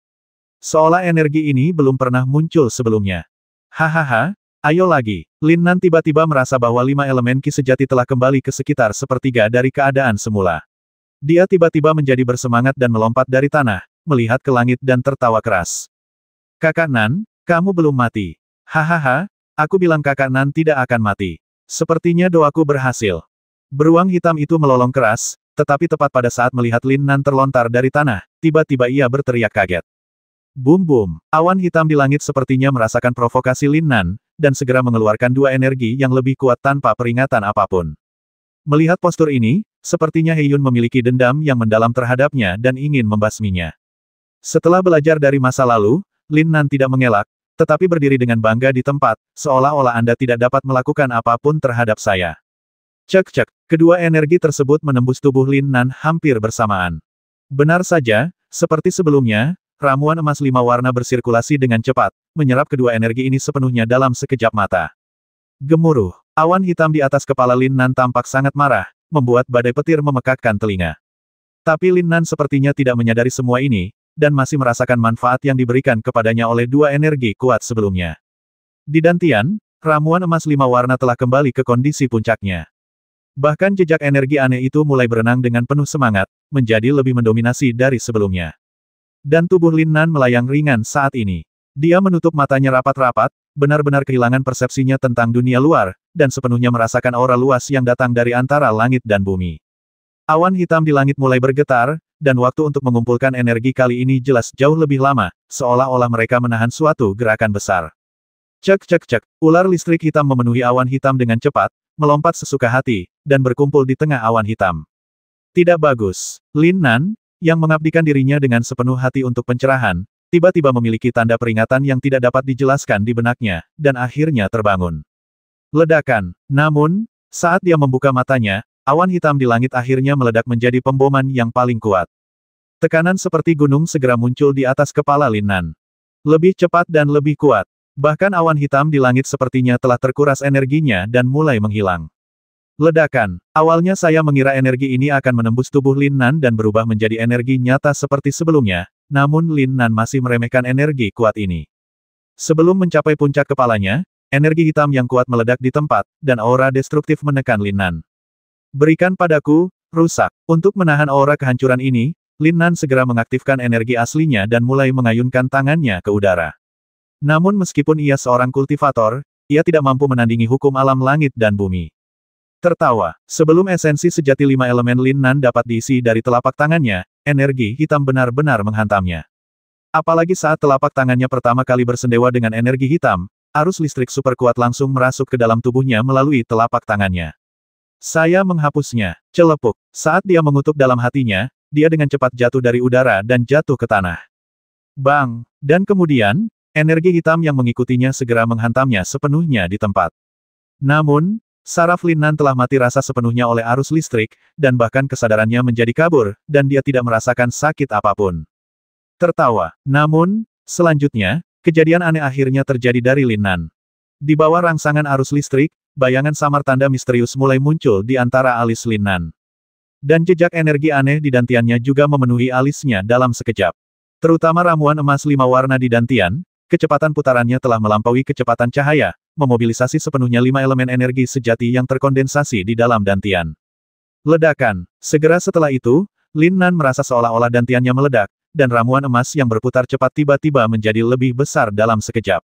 Seolah energi ini belum pernah muncul sebelumnya. Hahaha, ayo lagi. Lin Nan tiba-tiba merasa bahwa 5 elemen ki sejati telah kembali ke sekitar sepertiga dari keadaan semula. Dia tiba-tiba menjadi bersemangat dan melompat dari tanah, melihat ke langit dan tertawa keras. Kakak Nan, kamu belum mati. Hahaha, aku bilang kakak Nan tidak akan mati. Sepertinya doaku berhasil. Beruang hitam itu melolong keras, tetapi tepat pada saat melihat Lin Nan terlontar dari tanah, tiba-tiba ia berteriak kaget. Bum bum, awan hitam di langit sepertinya merasakan provokasi Lin Nan, dan segera mengeluarkan 2 energi yang lebih kuat tanpa peringatan apapun. Melihat postur ini, sepertinya He Yun memiliki dendam yang mendalam terhadapnya dan ingin membasminya. Setelah belajar dari masa lalu, Lin Nan tidak mengelak, tetapi berdiri dengan bangga di tempat, seolah-olah Anda tidak dapat melakukan apapun terhadap saya. Cek-cek, kedua energi tersebut menembus tubuh Lin Nan hampir bersamaan. Benar saja, seperti sebelumnya, ramuan emas 5 warna bersirkulasi dengan cepat, menyerap kedua energi ini sepenuhnya dalam sekejap mata. Gemuruh, awan hitam di atas kepala Lin Nan tampak sangat marah, membuat badai petir memekakkan telinga. Tapi Lin Nan sepertinya tidak menyadari semua ini, dan masih merasakan manfaat yang diberikan kepadanya oleh 2 energi kuat sebelumnya. Di dantian, ramuan emas 5 warna telah kembali ke kondisi puncaknya. Bahkan jejak energi aneh itu mulai berenang dengan penuh semangat, menjadi lebih mendominasi dari sebelumnya. Dan tubuh Lin Nan melayang ringan saat ini. Dia menutup matanya rapat-rapat, benar-benar kehilangan persepsinya tentang dunia luar, dan sepenuhnya merasakan aura luas yang datang dari antara langit dan bumi. Awan hitam di langit mulai bergetar, dan waktu untuk mengumpulkan energi kali ini jelas jauh lebih lama, seolah-olah mereka menahan suatu gerakan besar. Cek-cek-cek, ular listrik hitam memenuhi awan hitam dengan cepat, melompat sesuka hati, dan berkumpul di tengah awan hitam. Tidak bagus. Lin Nan, yang mengabdikan dirinya dengan sepenuh hati untuk pencerahan, tiba-tiba memiliki tanda peringatan yang tidak dapat dijelaskan di benaknya, dan akhirnya terbangun. Ledakan. Namun, saat dia membuka matanya, awan hitam di langit akhirnya meledak menjadi pemboman yang paling kuat. Tekanan seperti gunung segera muncul di atas kepala Lin Nan. Lebih cepat dan lebih kuat. Bahkan awan hitam di langit sepertinya telah terkuras energinya dan mulai menghilang. Ledakan. Awalnya saya mengira energi ini akan menembus tubuh Lin Nan dan berubah menjadi energi nyata seperti sebelumnya, namun Lin Nan masih meremehkan energi kuat ini. Sebelum mencapai puncak kepalanya, energi hitam yang kuat meledak di tempat, dan aura destruktif menekan Lin Nan. Berikan padaku, rusak. Untuk menahan aura kehancuran ini, Lin Nan segera mengaktifkan energi aslinya dan mulai mengayunkan tangannya ke udara. Namun meskipun ia seorang kultivator, ia tidak mampu menandingi hukum alam langit dan bumi. Tertawa, sebelum esensi sejati 5 elemen Lin Nan dapat diisi dari telapak tangannya, energi hitam benar-benar menghantamnya. Apalagi saat telapak tangannya pertama kali bersendewa dengan energi hitam, arus listrik super kuat langsung merasuk ke dalam tubuhnya melalui telapak tangannya. Saya menghapusnya. Celepuk. Saat dia mengutuk dalam hatinya, dia dengan cepat jatuh dari udara dan jatuh ke tanah. Bang! Dan kemudian, energi hitam yang mengikutinya segera menghantamnya sepenuhnya di tempat. Namun, saraf Lin Nan telah mati rasa sepenuhnya oleh arus listrik, dan bahkan kesadarannya menjadi kabur, dan dia tidak merasakan sakit apapun. Tertawa. Namun, selanjutnya, kejadian aneh akhirnya terjadi dari Lin Nan. Di bawah rangsangan arus listrik, bayangan samar tanda misterius mulai muncul di antara alis Lin Nan. Dan jejak energi aneh di dantiannya juga memenuhi alisnya dalam sekejap. Terutama ramuan emas 5 warna di dantian, kecepatan putarannya telah melampaui kecepatan cahaya, memobilisasi sepenuhnya 5 elemen energi sejati yang terkondensasi di dalam dantian. Ledakan. Segera setelah itu, Lin Nan merasa seolah-olah dantiannya meledak, dan ramuan emas yang berputar cepat tiba-tiba menjadi lebih besar dalam sekejap.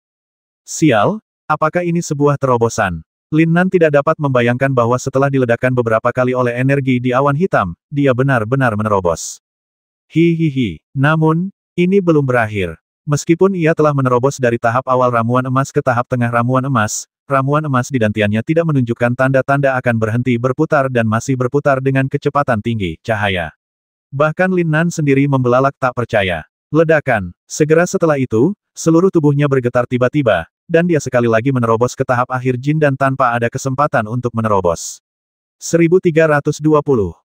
Sial, apakah ini sebuah terobosan? Lin Nan tidak dapat membayangkan bahwa setelah diledakkan beberapa kali oleh energi di awan hitam, dia benar-benar menerobos. Hihihi. Namun, ini belum berakhir. Meskipun ia telah menerobos dari tahap awal ramuan emas ke tahap tengah ramuan emas di dantiannya tidak menunjukkan tanda-tanda akan berhenti berputar dan masih berputar dengan kecepatan tinggi, cahaya. Bahkan Lin Nan sendiri membelalak tak percaya. Ledakan. Segera setelah itu, seluruh tubuhnya bergetar tiba-tiba, dan dia sekali lagi menerobos ke tahap akhir Jin dan tanpa ada kesempatan untuk menerobos. 1320.